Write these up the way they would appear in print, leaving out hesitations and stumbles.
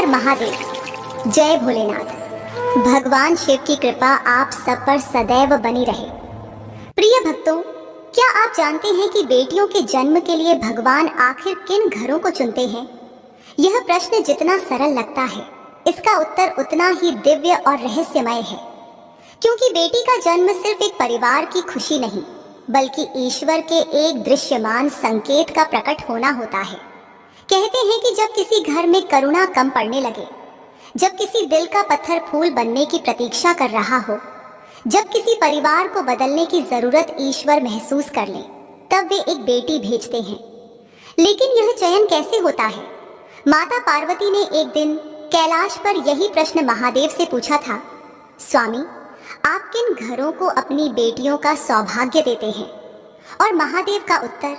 हर महादेव। जय भोलेनाथ। भगवान शिव की कृपा आप सब पर सदैव बनी रहे। प्रिय भक्तों, क्या आप जानते हैं कि बेटियों के जन्म के लिए भगवान आखिर किन घरों को चुनते हैं? यह प्रश्न जितना सरल लगता है, इसका उत्तर उतना ही दिव्य और रहस्यमय है। क्योंकि बेटी का जन्म सिर्फ एक परिवार की खुशी नहीं, बल्कि ईश्वर के एक दृश्यमान संकेत का प्रकट होना होता है। कहते हैं कि जब किसी घर में करुणा कम पड़ने लगे, जब किसी दिल का पत्थर फूल बनने की प्रतीक्षा कर रहा हो, जब किसी परिवार को बदलने की जरूरत ईश्वर महसूस कर ले, तब वे एक बेटी भेजते हैं। लेकिन यह चयन कैसे होता है? माता पार्वती ने एक दिन कैलाश पर यही प्रश्न महादेव से पूछा था, स्वामी, आप किन घरों को अपनी बेटियों का सौभाग्य देते हैं? और महादेव का उत्तर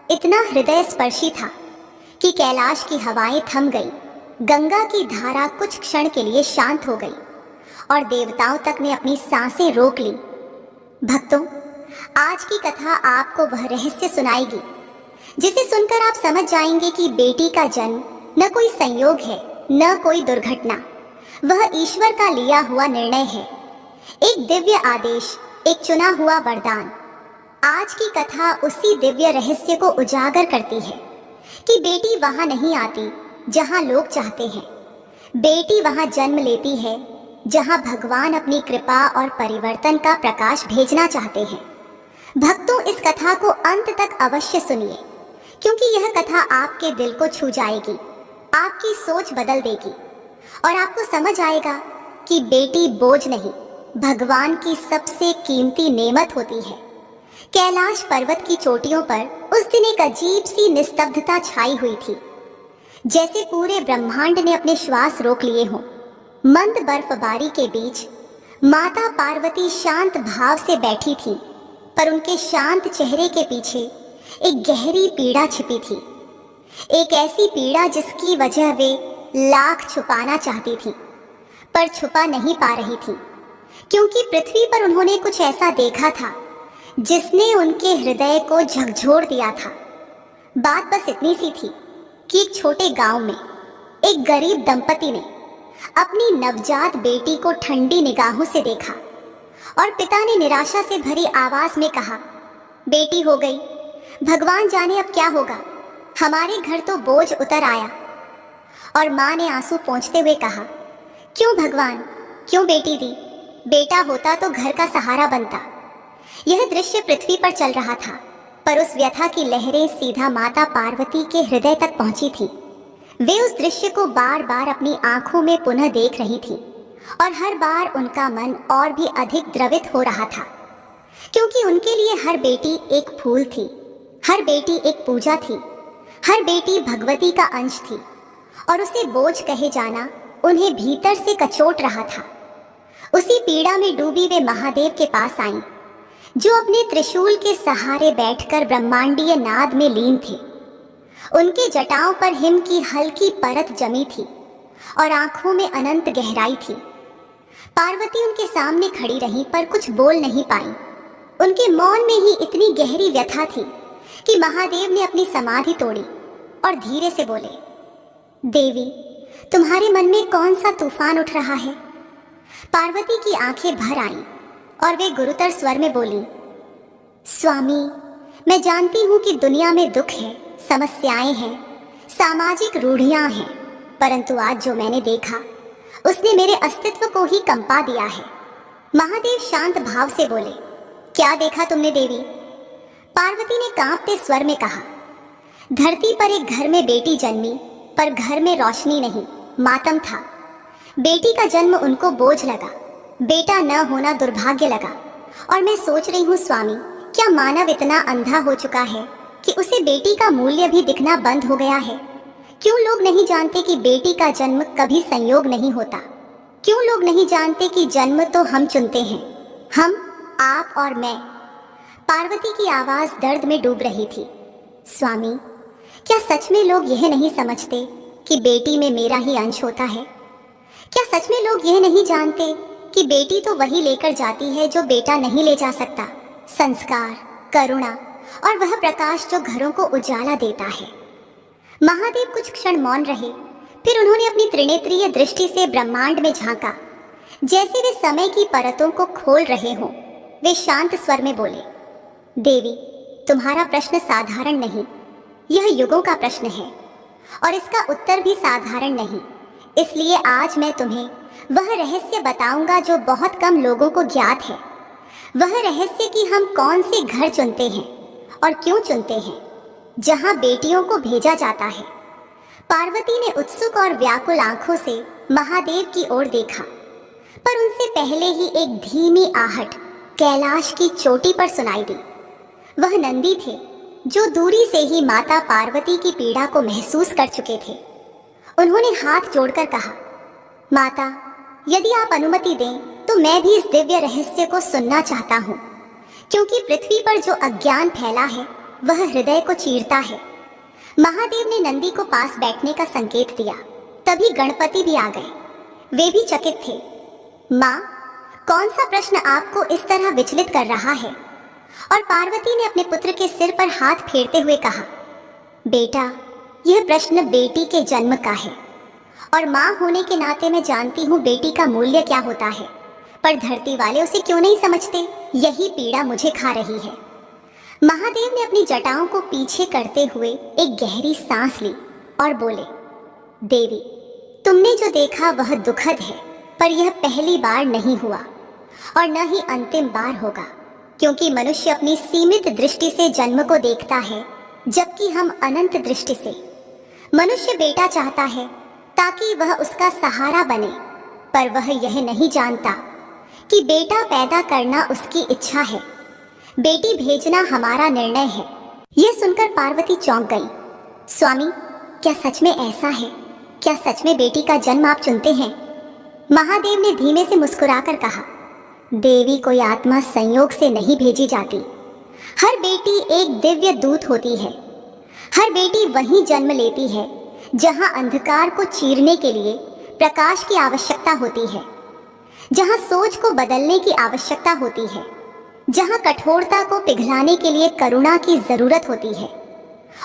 इतना हृदय स्पर्शी था कि कैलाश की हवाएं थम गई, गंगा की धारा कुछ क्षण के लिए शांत हो गई और देवताओं तक ने अपनी सांसें रोक ली। भक्तों, आज की कथा आपको वह रहस्य सुनाएगी जिसे सुनकर आप समझ जाएंगे कि बेटी का जन्म न कोई संयोग है, न कोई दुर्घटना, वह ईश्वर का लिया हुआ निर्णय है, एक दिव्य आदेश, एक चुना हुआ वरदान। आज की कथा उसी दिव्य रहस्य को उजागर करती है कि बेटी वहां नहीं आती जहां लोग चाहते हैं। बेटी वहां जन्म लेती है जहां भगवान अपनी कृपा और परिवर्तन का प्रकाश भेजना चाहते हैं। भक्तों, इस कथा को अंत तक अवश्य सुनिए, क्योंकि यह कथा आपके दिल को छू जाएगी, आपकी सोच बदल देगी और आपको समझ आएगा कि बेटी बोझ नहीं, भगवान की सबसे कीमती नेमत होती है। कैलाश पर्वत की चोटियों पर उस दिन एक अजीब सी निस्तब्धता छाई हुई थी, जैसे पूरे ब्रह्मांड ने अपने श्वास रोक लिए हों। मंद बर्फबारी के बीच माता पार्वती शांत भाव से बैठी थी, पर उनके शांत चेहरे के पीछे एक गहरी पीड़ा छिपी थी, एक ऐसी पीड़ा जिसकी वजह वे लाख छुपाना चाहती थी, पर छुपा नहीं पा रही थी, क्योंकि पृथ्वी पर उन्होंने कुछ ऐसा देखा था जिसने उनके हृदय को झकझोर दिया था। बात बस इतनी सी थी कि एक छोटे गांव में एक गरीब दंपति ने अपनी नवजात बेटी को ठंडी निगाहों से देखा और पिता ने निराशा से भरी आवाज में कहा, बेटी हो गई, भगवान जाने अब क्या होगा, हमारे घर तो बोझ उतर आया। और माँ ने आंसू पोंछते हुए कहा, क्यों भगवान, क्यों बेटी दी? बेटा होता तो घर का सहारा बनता। यह दृश्य पृथ्वी पर चल रहा था, पर उस व्यथा की लहरें सीधा माता पार्वती के हृदय तक पहुंची थी। वे उस दृश्य को बार बार अपनी आंखों में पुनः देख रही थी और हर बार उनका मन और भी अधिक द्रवित हो रहा था, क्योंकि उनके लिए हर बेटी एक फूल थी, हर बेटी एक पूजा थी, हर बेटी भगवती का अंश थी और उसे बोझ कहे जाना उन्हें भीतर से कचोट रहा था। उसी पीड़ा में डूबी वे महादेव के पास आईं, जो अपने त्रिशूल के सहारे बैठकर ब्रह्मांडीय नाद में लीन थे। उनके जटाओं पर हिम की हल्की परत जमी थी और आंखों में अनंत गहराई थी। पार्वती उनके सामने खड़ी रही, पर कुछ बोल नहीं पाई। उनके मौन में ही इतनी गहरी व्यथा थी कि महादेव ने अपनी समाधि तोड़ी और धीरे से बोले, देवी, तुम्हारे मन में कौन सा तूफान उठ रहा है? पार्वती की आंखें भर आईं और वे गुरुतर स्वर में बोली, स्वामी, मैं जानती हूँ कि दुनिया में दुख है, समस्याएं हैं, सामाजिक रूढ़ियां हैं, परंतु आज जो मैंने देखा उसने मेरे अस्तित्व को ही कंपा दिया है। महादेव शांत भाव से बोले, क्या देखा तुमने देवी? पार्वती ने कांपते स्वर में कहा, धरती पर एक घर में बेटी जन्मी, पर घर में रोशनी नहीं, मातम था। बेटी का जन्म उनको बोझ लगा, बेटा न होना दुर्भाग्य लगा। और मैं सोच रही हूँ स्वामी, क्या मानव इतना अंधा हो चुका है कि उसे बेटी का मूल्य भी दिखना बंद हो गया है? क्यों लोग नहीं जानते कि बेटी का जन्म कभी संयोग नहीं होता? क्यों लोग नहीं जानते कि जन्म तो हम चुनते हैं, हम, आप और मैं? पार्वती की आवाज दर्द में डूब रही थी। स्वामी, क्या सच में लोग यह नहीं समझते कि बेटी में मेरा ही अंश होता है? क्या सच में लोग यह नहीं जानते कि बेटी तो वही लेकर जाती है जो बेटा नहीं ले जा सकता? संस्कार, करुणा और वह प्रकाश जो घरों को उजाला देता है। महादेव कुछ क्षण मौन रहे, फिर उन्होंने अपनी त्रिनेत्रीय दृष्टि से ब्रह्मांड में झांका, जैसे वे समय की परतों को खोल रहे हों। वे शांत स्वर में बोले, देवी, तुम्हारा प्रश्न साधारण नहीं, यह युगों का प्रश्न है और इसका उत्तर भी साधारण नहीं। इसलिए आज मैं तुम्हें वह रहस्य बताऊंगा जो बहुत कम लोगों को ज्ञात है। वह रहस्य कि हम कौन से घर चुनते हैं और क्यों चुनते हैं, जहां बेटियों को भेजा जाता है। पार्वती ने उत्सुक और व्याकुल आंखों से महादेव की ओर देखा, पर उनसे पहले ही एक धीमी आहट कैलाश की चोटी पर सुनाई दी। वह नंदी थे, जो दूरी से ही माता पार्वती की पीड़ा को महसूस कर चुके थे। उन्होंने हाथ जोड़कर कहा, माता, यदि आप अनुमति दें तो मैं भी इस दिव्य रहस्य को सुनना चाहता हूँ, क्योंकि पृथ्वी पर जो अज्ञान फैला है वह हृदय को चीरता है। महादेव ने नंदी को पास बैठने का संकेत दिया। तभी गणपति भी आ गए। वे भी चकित थे। माँ, कौन सा प्रश्न आपको इस तरह विचलित कर रहा है? और पार्वती ने अपने पुत्र के सिर पर हाथ फेरते हुए कहा, बेटा, यह प्रश्न बेटी के जन्म का है और माँ होने के नाते मैं जानती हूँ बेटी का मूल्य क्या होता है, पर धरती वाले उसे क्यों नहीं समझते, यही पीड़ा मुझे खा रही है। महादेव ने अपनी जटाओं को पीछे करते हुए एक गहरी सांस ली और बोले, देवी, तुमने जो देखा वह दुखद है, पर यह पहली बार नहीं हुआ और न ही अंतिम बार होगा, क्योंकि मनुष्य अपनी सीमित दृष्टि से जन्म को देखता है, जबकि हम अनंत दृष्टि से। मनुष्य बेटा चाहता है ताकि वह उसका सहारा बने, पर वह यह नहीं जानता कि बेटा पैदा करना उसकी इच्छा है, बेटी भेजना हमारा निर्णय है। यह सुनकर पार्वती चौंक गई। स्वामी, क्या सच में ऐसा है? क्या सच में बेटी का जन्म आप चुनते हैं? महादेव ने धीमे से मुस्कुराकर कहा, देवी कोई आत्मा संयोग से नहीं भेजी जाती। हर बेटी एक दिव्य दूत होती है। हर बेटी वहीं जन्म लेती है जहां अंधकार को चीरने के लिए प्रकाश की आवश्यकता होती है, जहां सोच को बदलने की आवश्यकता होती है, जहां कठोरता को पिघलाने के लिए करुणा की जरूरत होती है,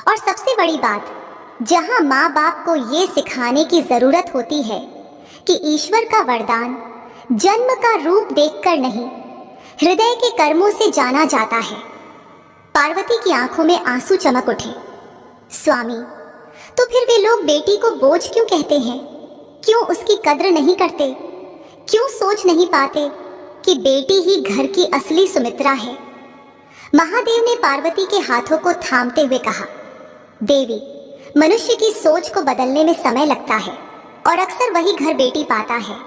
और सबसे बड़ी बात, जहां माँ बाप को ये सिखाने की जरूरत होती है कि ईश्वर का वरदान जन्म का रूप देखकर नहीं, हृदय के कर्मों से जाना जाता है। पार्वती की आंखों में आंसू चमक उठे। स्वामी, तो फिर वे लोग बेटी को बोझ क्यों कहते हैं? क्यों उसकी कद्र नहीं करते? क्यों सोच नहीं पाते कि बेटी ही घर की असली सुमित्रा है? महादेव ने पार्वती के हाथों को थामते हुए कहा, देवी, मनुष्य की सोच को बदलने में समय लगता है और अक्सर वही घर बेटी पाता है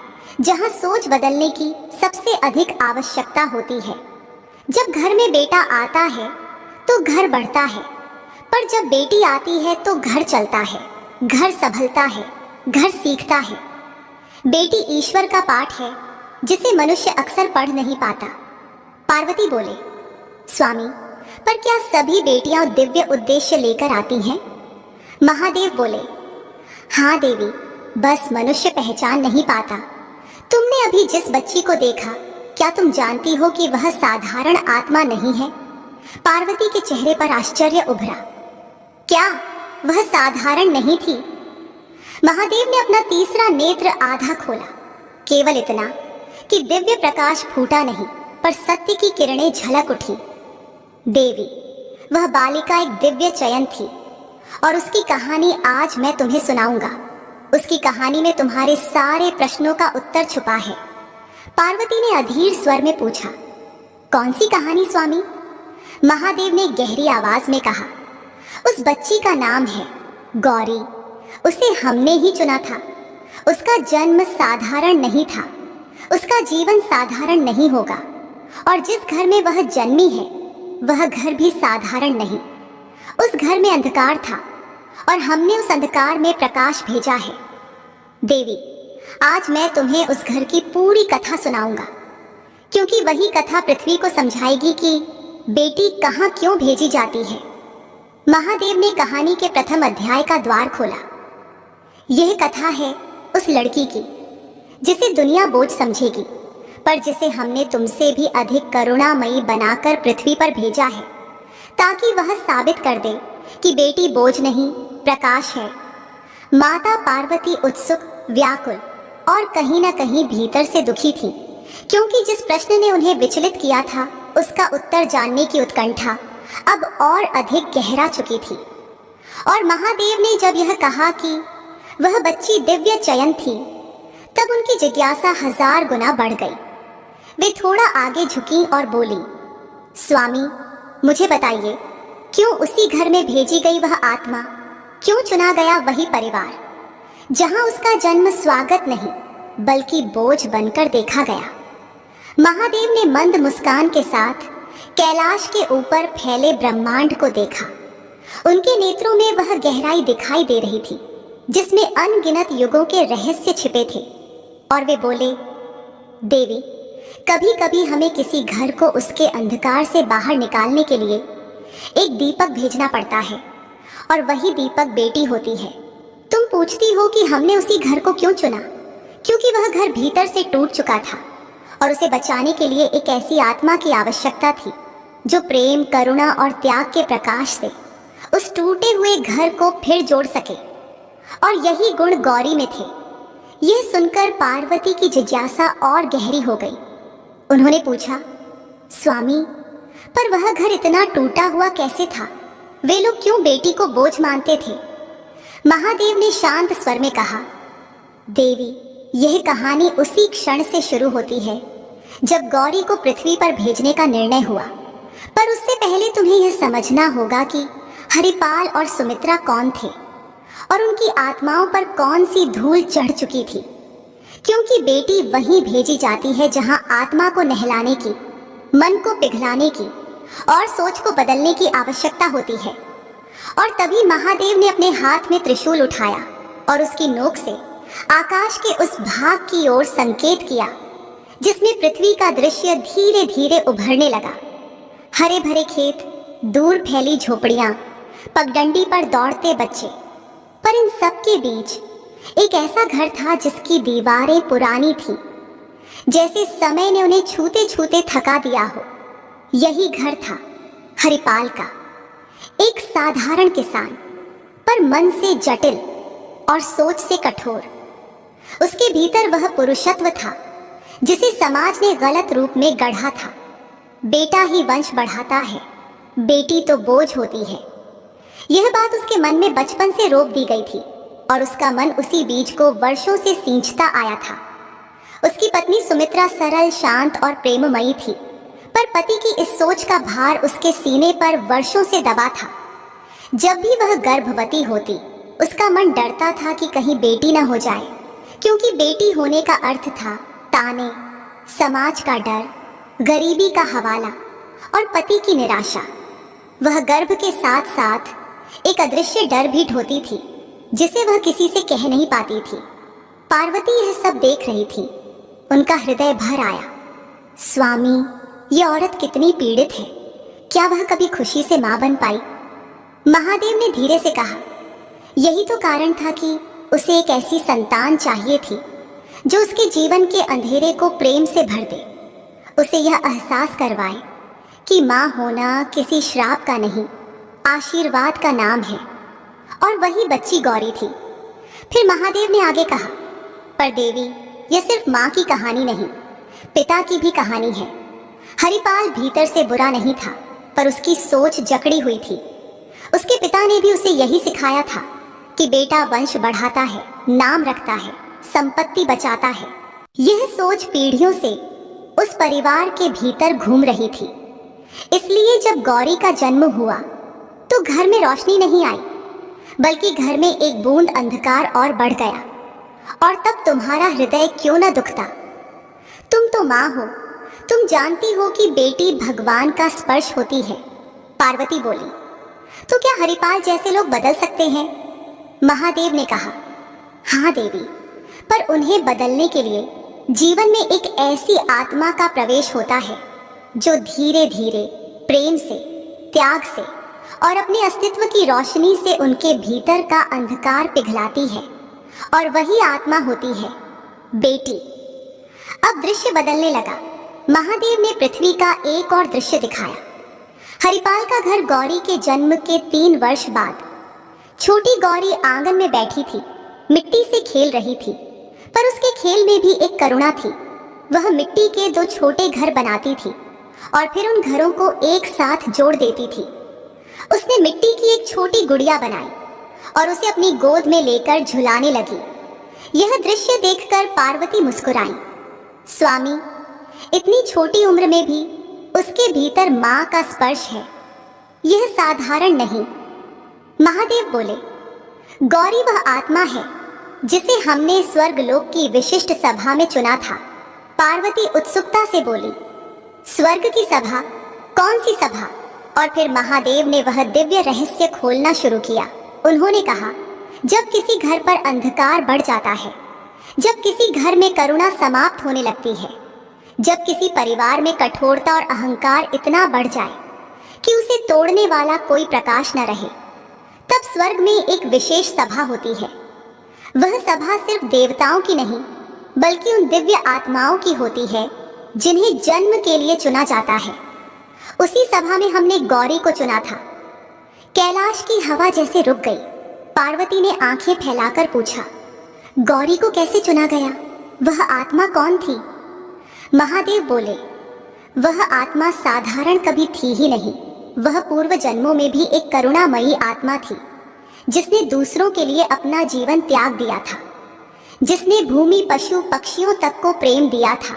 जहां सोच बदलने की सबसे अधिक आवश्यकता होती है। जब घर में बेटा आता है तो घर बढ़ता है, पर जब बेटी आती है तो घर चलता है, घर संभलता है, घर सीखता है। बेटी ईश्वर का पाठ है जिसे मनुष्य अक्सर पढ़ नहीं पाता। पार्वती बोले, स्वामी, पर क्या सभी बेटियां दिव्य उद्देश्य लेकर आती हैं? महादेव बोले, हाँ देवी, बस मनुष्य पहचान नहीं पाता। तुमने अभी जिस बच्ची को देखा, क्या तुम जानती हो कि वह साधारण आत्मा नहीं है? पार्वती के चेहरे पर आश्चर्य उभरा। क्या वह साधारण नहीं थी? महादेव ने अपना तीसरा नेत्र आधा खोला, केवल इतना कि दिव्य प्रकाश फूटा नहीं, पर सत्य की किरणें झलक उठी। देवी, वह बालिका एक दिव्य चयन थी और उसकी कहानी आज मैं तुम्हें सुनाऊंगा। उसकी कहानी में तुम्हारे सारे प्रश्नों का उत्तर छुपा है। पार्वती ने अधीर स्वर में पूछा, कौन सी कहानी स्वामी? महादेव ने गहरी आवाज में कहा, उस बच्ची का नाम है गौरी। उसे हमने ही चुना था। उसका जन्म साधारण नहीं था, उसका जीवन साधारण नहीं होगा, और जिस घर में वह जन्मी है वह घर भी साधारण नहीं। उस घर में अंधकार था और हमने उस अंधकार में प्रकाश भेजा है। देवी, आज मैं तुम्हें उस घर की पूरी कथा सुनाऊंगा, क्योंकि वही कथा पृथ्वी को समझाएगी कि बेटी कहाँ क्यों भेजी जाती है। महादेव ने कहानी के प्रथम अध्याय का द्वार खोला। यह कथा है उस लड़की की जिसे दुनिया बोझ समझेगी, पर जिसे हमने तुमसे भी अधिक करुणामयी बनाकर पृथ्वी पर भेजा है, ताकि वह साबित कर दे कि बेटी बोझ नहीं, प्रकाश है। माता पार्वती उत्सुक, व्याकुल और कहीं ना कहीं भीतर से दुखी थी, क्योंकि जिस प्रश्न ने उन्हें विचलित किया था उसका उत्तर जानने की उत्कंठा अब और अधिक गहरा चुकी थी। और महादेव ने जब यह कहा कि वह बच्ची दिव्य चयन थी, तब उनकी जिज्ञासा 1000 गुना बढ़ गई। वे थोड़ा आगे झुकी और बोली, स्वामी, मुझे बताइए, क्यों उसी घर में भेजी गई वह आत्मा, क्यों चुना गया वही परिवार, जहां उसका जन्म स्वागत नहीं बल्कि बोझ बनकर देखा गया। महादेव ने मंद मुस्कान के साथ कैलाश के ऊपर फैले ब्रह्मांड को देखा। उनके नेत्रों में वह गहराई दिखाई दे रही थी जिसमें अनगिनत युगों के रहस्य छिपे थे। और वे बोले, देवी, कभी कभी हमें किसी घर को उसके अंधकार से बाहर निकालने के लिए एक दीपक भेजना पड़ता है, और वही दीपक बेटी होती है। तुम पूछती हो कि हमने उसी घर को क्यों चुना, क्योंकि वह घर भीतर से टूट चुका था और उसे बचाने के लिए एक ऐसी आत्मा की आवश्यकता थी जो प्रेम, करुणा और त्याग के प्रकाश से उस टूटे हुए घर को फिर जोड़ सके। और यही गुण गौरी में थे। यह सुनकर पार्वती की जिज्ञासा और गहरी हो गई। उन्होंने पूछा, स्वामी, पर वह घर इतना टूटा हुआ कैसे था? वे लोग क्यों बेटी को बोझ मानते थे? महादेव ने शांत स्वर में कहा, देवी, यह कहानी उसी क्षण से शुरू होती है जब गौरी को पृथ्वी पर भेजने का निर्णय हुआ। पर उससे पहले तुम्हें यह समझना होगा कि हरिपाल और सुमित्रा कौन थे और उनकी आत्माओं पर कौन सी धूल चढ़ चुकी थी, क्योंकि बेटी वहीं भेजी जाती है जहां आत्मा को नहलाने की, मन को पिघलाने की और सोच को बदलने की आवश्यकता होती है। और तभी महादेव ने अपने हाथ में त्रिशूल उठाया और उसकी नोक से आकाश के उस भाग की ओर संकेत किया जिसमें पृथ्वी का दृश्य धीरे धीरे उभरने लगा। हरे भरे खेत, दूर फैली झोपड़ियां, पगडंडी पर दौड़ते बच्चे, पर इन सब के बीच एक ऐसा घर था जिसकी दीवारें पुरानी थीं, जैसे समय ने उन्हें छूते छूते थका दिया हो। यही घर था हरिपाल का, एक साधारण किसान, पर मन से जटिल और सोच से कठोर। उसके भीतर वह पुरुषत्व था जिसे समाज ने गलत रूप में गढ़ा था। बेटा ही वंश बढ़ाता है, बेटी तो बोझ होती है। यह बात उसके मन में बचपन से रोप दी गई थी और उसका मन उसी बीज को वर्षों से सींचता आया था। उसकी पत्नी सुमित्रा सरल, शांत और प्रेममयी थी, पर पति की इस सोच का भार उसके सीने पर वर्षों से दबा था। जब भी वह गर्भवती होती, उसका मन डरता था कि कहीं बेटी न हो जाए, क्योंकि बेटी होने का अर्थ था ताने, समाज का डर, गरीबी का हवाला और पति की निराशा। वह गर्भ के साथ साथ एक अदृश्य डर भी ढोती थी जिसे वह किसी से कह नहीं पाती थी। पार्वती यह सब देख रही थी। उनका हृदय भर आया। स्वामी, ये औरत कितनी पीड़ित है, क्या वह कभी खुशी से मां बन पाई? महादेव ने धीरे से कहा, यही तो कारण था कि उसे एक ऐसी संतान चाहिए थी जो उसके जीवन के अंधेरे को प्रेम से भर दे, उसे यह एहसास करवाए कि मां होना किसी श्राप का नहीं, आशीर्वाद का नाम है। और वही बच्ची गौरी थी। फिर महादेव ने आगे कहा, पर देवी, यह सिर्फ मां की कहानी नहीं, पिता की भी कहानी है। हरिपाल भीतर से बुरा नहीं था, पर उसकी सोच जकड़ी हुई थी। उसके पिता ने भी उसे यही सिखाया था कि बेटा वंश बढ़ाता है, नाम रखता है, संपत्ति बचाता है। यह सोच पीढ़ियों से उस परिवार के भीतर घूम रही थी। इसलिए जब गौरी का जन्म हुआ तो घर में रोशनी नहीं आई, बल्कि घर में एक बूंद अंधकार और बढ़ गया। और तब तुम्हारा हृदय क्यों न दुखता? तुम तो मां हो, तुम जानती हो कि बेटी भगवान का स्पर्श होती है। पार्वती बोली, तो क्या हरिपाल जैसे लोग बदल सकते हैं? महादेव ने कहा, हाँ देवी, पर उन्हें बदलने के लिए जीवन में एक ऐसी आत्मा का प्रवेश होता है जो धीरे धीरे प्रेम से, त्याग से और अपने अस्तित्व की रोशनी से उनके भीतर का अंधकार पिघलाती है। और वही आत्मा होती है बेटी। अब दृश्य बदलने लगा। महादेव ने पृथ्वी का एक और दृश्य दिखाया। हरिपाल का घर गौरी के जन्म के 3 वर्ष बाद। छोटी गौरी आंगन में बैठी थी मिट्टी से खेल रही थी, पर उसके खेल में भी एक करुणा थी। वह मिट्टी के 2 छोटे घर बनाती थी और फिर उन घरों को एक साथ जोड़ देती थी। उसने मिट्टी की एक छोटी गुड़िया बनाई और उसे अपनी गोद में लेकर झुलाने लगी। यह दृश्य देखकर पार्वती मुस्कुराई। स्वामी, इतनी छोटी उम्र में भी उसके भीतर मां का स्पर्श है, यह साधारण नहीं। महादेव बोले, गौरी वह आत्मा है जिसे हमने स्वर्गलोक की विशिष्ट सभा में चुना था। पार्वती उत्सुकता से बोली, स्वर्ग की सभा? कौन सी सभा? और फिर महादेव ने वह दिव्य रहस्य खोलना शुरू किया। उन्होंने कहा, जब किसी घर पर अंधकार बढ़ जाता है, जब किसी घर में करुणा समाप्त होने लगती है, जब किसी परिवार में कठोरता और अहंकार इतना बढ़ जाए कि उसे तोड़ने वाला कोई प्रकाश न रहे, तब स्वर्ग में एक विशेष सभा होती है। वह सभा सिर्फ देवताओं की नहीं, बल्कि उन दिव्य आत्माओं की होती है जिन्हें जन्म के लिए चुना जाता है। उसी सभा में हमने गौरी को चुना था। कैलाश की हवा जैसे रुक गई। पार्वती ने आंखें फैलाकर पूछा, गौरी को कैसे चुना गया? वह आत्मा कौन थी? महादेव बोले, वह आत्मा साधारण कभी थी ही नहीं। वह पूर्व जन्मों में भी एक करुणामयी आत्मा थी, जिसने दूसरों के लिए अपना जीवन त्याग दिया था, जिसने भूमि, पशु, पक्षियों तक को प्रेम दिया था।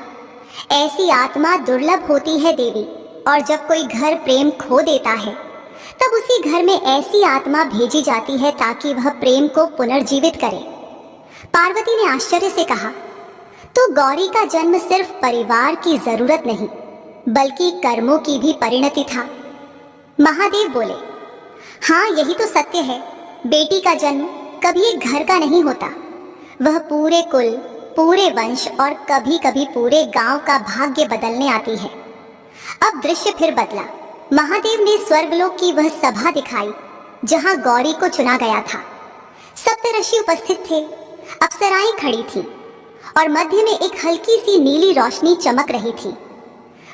ऐसी आत्मा दुर्लभ होती है देवी, और जब कोई घर प्रेम खो देता है, तब उसी घर में ऐसी आत्मा भेजी जाती है ताकि वह प्रेम को पुनर्जीवित करे। पार्वती ने आश्चर्य से कहा, तो गौरी का जन्म सिर्फ परिवार की जरूरत नहीं, बल्कि कर्मों की भी परिणति था। महादेव बोले, हाँ, यही तो सत्य है। बेटी का जन्म कभी एक घर का नहीं होता, वह पूरे कुल, पूरे वंश और कभी कभी पूरे गांव का भाग्य बदलने आती है। अब दृश्य फिर बदला। महादेव ने स्वर्गलोक की वह सभा दिखाई जहां गौरी को चुना गया था। सप्तऋषि उपस्थित थे, अप्सराएं खड़ी थी और मध्य में एक हल्की सी नीली रोशनी चमक रही थी।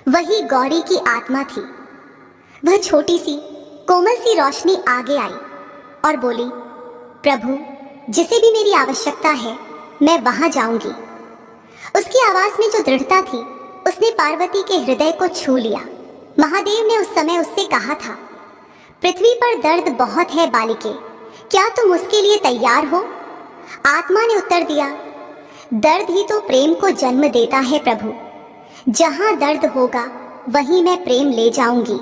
वही गौरी की आत्मा थी। वह छोटी सी कोमल सी रोशनी आगे आई और बोली, प्रभु, जिसे भी मेरी आवश्यकता है मैं वहां जाऊंगी। उसकी आवाज में जो दृढ़ता थी, उसने पार्वती के हृदय को छू लिया। महादेव ने उस समय उससे कहा था, पृथ्वी पर दर्द बहुत है बालिके, क्या तुम उसके लिए तैयार हो? आत्मा ने उत्तर दिया, दर्द ही तो प्रेम को जन्म देता है प्रभु। जहां दर्द होगा वहीं मैं प्रेम ले जाऊंगी।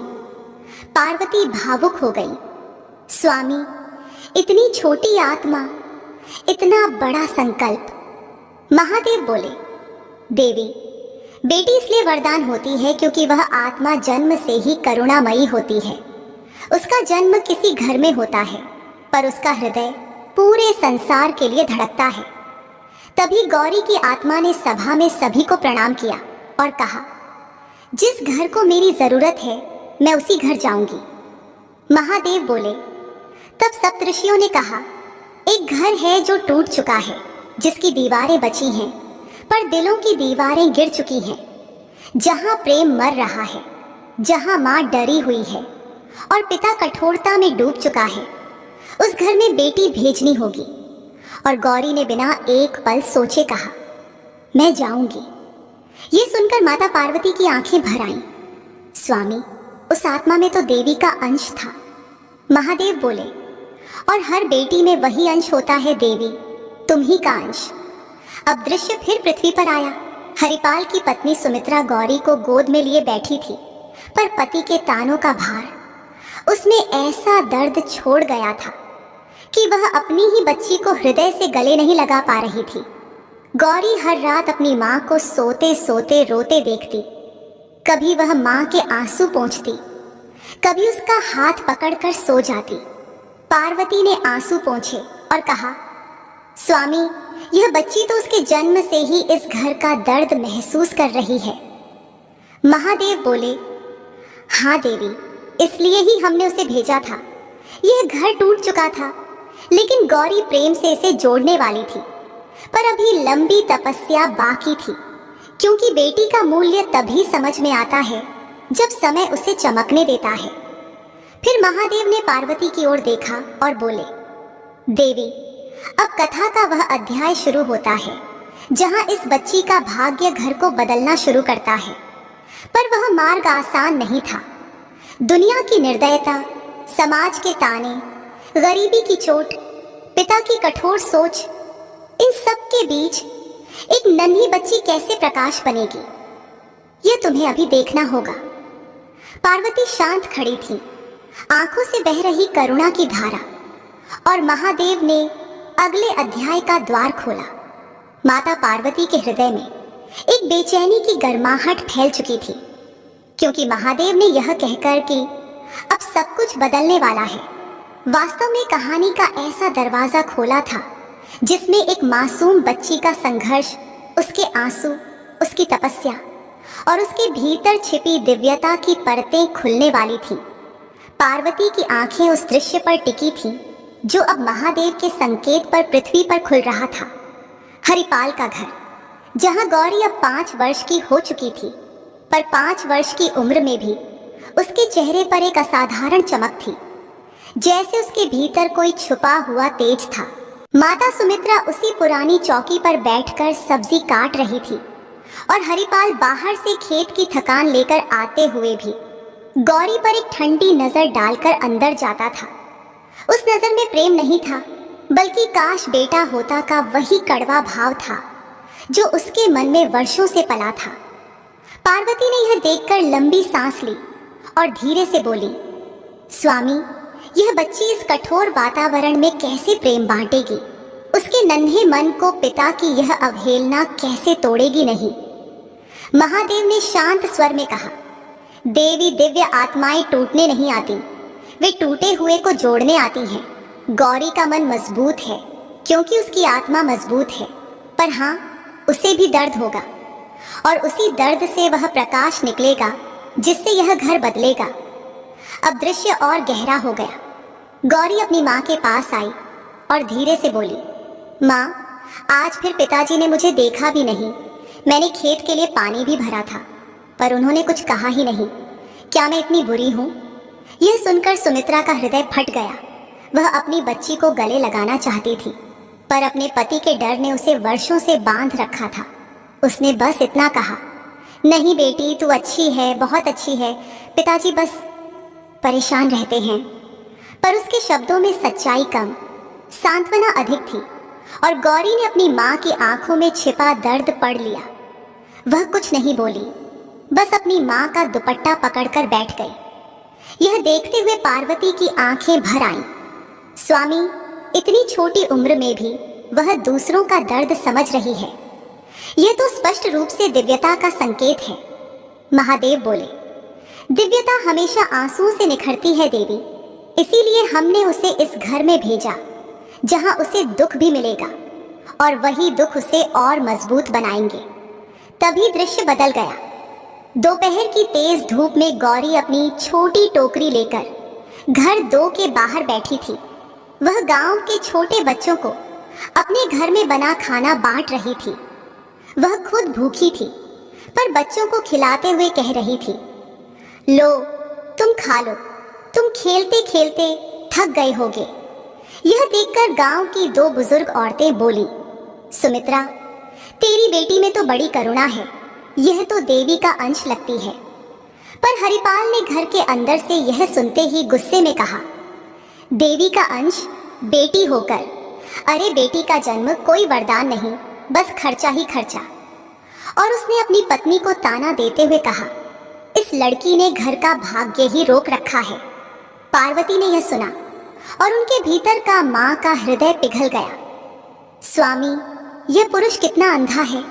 पार्वती भावुक हो गई। स्वामी, इतनी छोटी आत्मा, इतना बड़ा संकल्प। महादेव बोले, देवी, बेटी इसलिए वरदान होती है क्योंकि वह आत्मा जन्म से ही करुणामयी होती है। उसका जन्म किसी घर में होता है, पर उसका हृदय पूरे संसार के लिए धड़कता है। तभी गौरी की आत्मा ने सभा में सभी को प्रणाम किया और कहा, जिस घर को मेरी जरूरत है मैं उसी घर जाऊंगी। महादेव बोले, तब सप्तऋषियों ने कहा, एक घर है जो टूट चुका है, जिसकी दीवारें बची हैं, पर दिलों की दीवारें गिर चुकी हैं। जहां प्रेम मर रहा है, जहां मां डरी हुई है और पिता कठोरता में डूब चुका है, उस घर में बेटी भेजनी होगी। और गौरी ने बिना एक पल सोचे कहा, मैं जाऊंगी। ये सुनकर माता पार्वती की आंखें भर आईं। स्वामी, उस आत्मा में तो देवी का अंश था। महादेव बोले, और हर बेटी में वही अंश होता है देवी, तुम ही का अंश। अब दृश्य फिर पृथ्वी पर आया। हरिपाल की पत्नी सुमित्रा गौरी को गोद में लिए बैठी थी, पर पति के तानों का भार उसमें ऐसा दर्द छोड़ गया था कि वह अपनी ही बच्ची को हृदय से गले नहीं लगा पा रही थी। गौरी हर रात अपनी माँ को सोते सोते रोते देखती। कभी वह माँ के आंसू पोंछती, कभी उसका हाथ पकड़कर सो जाती। पार्वती ने आंसू पोंछे और कहा, स्वामी, यह बच्ची तो उसके जन्म से ही इस घर का दर्द महसूस कर रही है। महादेव बोले, हाँ देवी, इसलिए ही हमने उसे भेजा था। यह घर टूट चुका था, लेकिन गौरी प्रेम से इसे जोड़ने वाली थी। पर अभी लंबी तपस्या बाकी थी, क्योंकि बेटी का मूल्य तभी समझ में आता है जब समय उसे चमकने देता है। फिर महादेव ने पार्वती की ओर देखा और बोले, देवी, अब कथा का वह अध्याय शुरू होता है जहां इस बच्ची का भाग्य घर को बदलना शुरू करता है। पर वह मार्ग आसान नहीं था। दुनिया की निर्दयता, समाज के ताने, गरीबी की चोट, पिता की कठोर सोच, इन सब के बीच एक नन्ही बच्ची कैसे प्रकाश बनेगी, यह तुम्हें अभी देखना होगा। पार्वती शांत खड़ी थी, आंखों से बह रही करुणा की धारा, और महादेव ने अगले अध्याय का द्वार खोला। माता पार्वती के हृदय में एक बेचैनी की गर्माहट फैल चुकी थी, क्योंकि महादेव ने यह कहकर कि अब सब कुछ बदलने वाला है, वास्तव में कहानी का ऐसा दरवाजा खोला था जिसमें एक मासूम बच्ची का संघर्ष, उसके आंसू, उसकी तपस्या और उसके भीतर छिपी दिव्यता की परतें खुलने वाली थी। पार्वती की आंखें उस दृश्य पर टिकी थीं जो अब महादेव के संकेत पर पृथ्वी पर खुल रहा था। हरिपाल का घर, जहां गौरी अब 5 वर्ष की हो चुकी थी, पर 5 वर्ष की उम्र में भी उसके चेहरे पर एक असाधारण चमक थी, जैसे उसके भीतर कोई छुपा हुआ तेज था। माता सुमित्रा उसी पुरानी चौकी पर बैठकर सब्जी काट रही थी, और हरिपाल बाहर से खेत की थकान लेकर आते हुए भी गौरी पर एक ठंडी नजर डालकर अंदर जाता था। उस नजर में प्रेम नहीं था, बल्कि काश बेटा होता का वही कड़वा भाव था जो उसके मन में वर्षों से पला था। पार्वती ने यह देखकर लंबी सांस ली और धीरे से बोली, स्वामी, यह बच्ची इस कठोर वातावरण में कैसे प्रेम बांटेगी? उसके नन्हे मन को पिता की यह अवहेलना कैसे तोड़ेगी नहीं? महादेव ने शांत स्वर में कहा, देवी दिव्य आत्माएं टूटने नहीं आती, वे टूटे हुए को जोड़ने आती हैं। गौरी का मन मजबूत है क्योंकि उसकी आत्मा मजबूत है, पर हाँ, उसे भी दर्द होगा, और उसी दर्द से वह प्रकाश निकलेगा जिससे यह घर बदलेगा। अब दृश्य और गहरा हो गया। गौरी अपनी माँ के पास आई और धीरे से बोली, माँ, आज फिर पिताजी ने मुझे देखा भी नहीं। मैंने खेत के लिए पानी भी भरा था, पर उन्होंने कुछ कहा ही नहीं। क्या मैं इतनी बुरी हूँ? यह सुनकर सुमित्रा का हृदय फट गया। वह अपनी बच्ची को गले लगाना चाहती थी, पर अपने पति के डर ने उसे वर्षों से बांध रखा था। उसने बस इतना कहा, नहीं बेटी, तू अच्छी है, बहुत अच्छी है, पिताजी बस परेशान रहते हैं। पर उसके शब्दों में सच्चाई कम, सांत्वना अधिक थी, और गौरी ने अपनी माँ की आंखों में छिपा दर्द पढ़ लिया। वह कुछ नहीं बोली, बस अपनी माँ का दुपट्टा पकड़कर बैठ गई। यह देखते हुए पार्वती की आंखें भर आईं। स्वामी, इतनी छोटी उम्र में भी वह दूसरों का दर्द समझ रही है, यह तो स्पष्ट रूप से दिव्यता का संकेत है। महादेव बोले, दिव्यता हमेशा आंसुओं से निखरती है देवी, इसीलिए हमने उसे इस घर में भेजा जहां उसे दुख भी मिलेगा, और वही दुख उसे और मजबूत बनाएंगे। तभी दृश्य बदल गया। दोपहर की तेज धूप में गौरी अपनी छोटी टोकरी लेकर घर 2 के बाहर बैठी थी। वह गांव के छोटे बच्चों को अपने घर में बना खाना बांट रही थी। वह खुद भूखी थी, पर बच्चों को खिलाते हुए कह रही थी, लो, तुम खा लो, तुम खेलते खेलते थक गए होगे। यह देखकर गांव की 2 बुजुर्ग औरतें बोली, सुमित्रा, तेरी बेटी में तो बड़ी करुणा है, यह तो देवी का अंश लगती है। पर हरिपाल ने घर के अंदर से यह सुनते ही गुस्से में कहा, देवी का अंश बेटी होकर? अरे बेटी का जन्म कोई वरदान नहीं, बस खर्चा ही खर्चा। और उसने अपनी पत्नी को ताना देते हुए कहा, इस लड़की ने घर का भाग्य ही रोक रखा है। पार्वती ने यह सुना और उनके भीतर का मां का हृदय पिघल गया। स्वामी, यह पुरुष कितना अंधा है,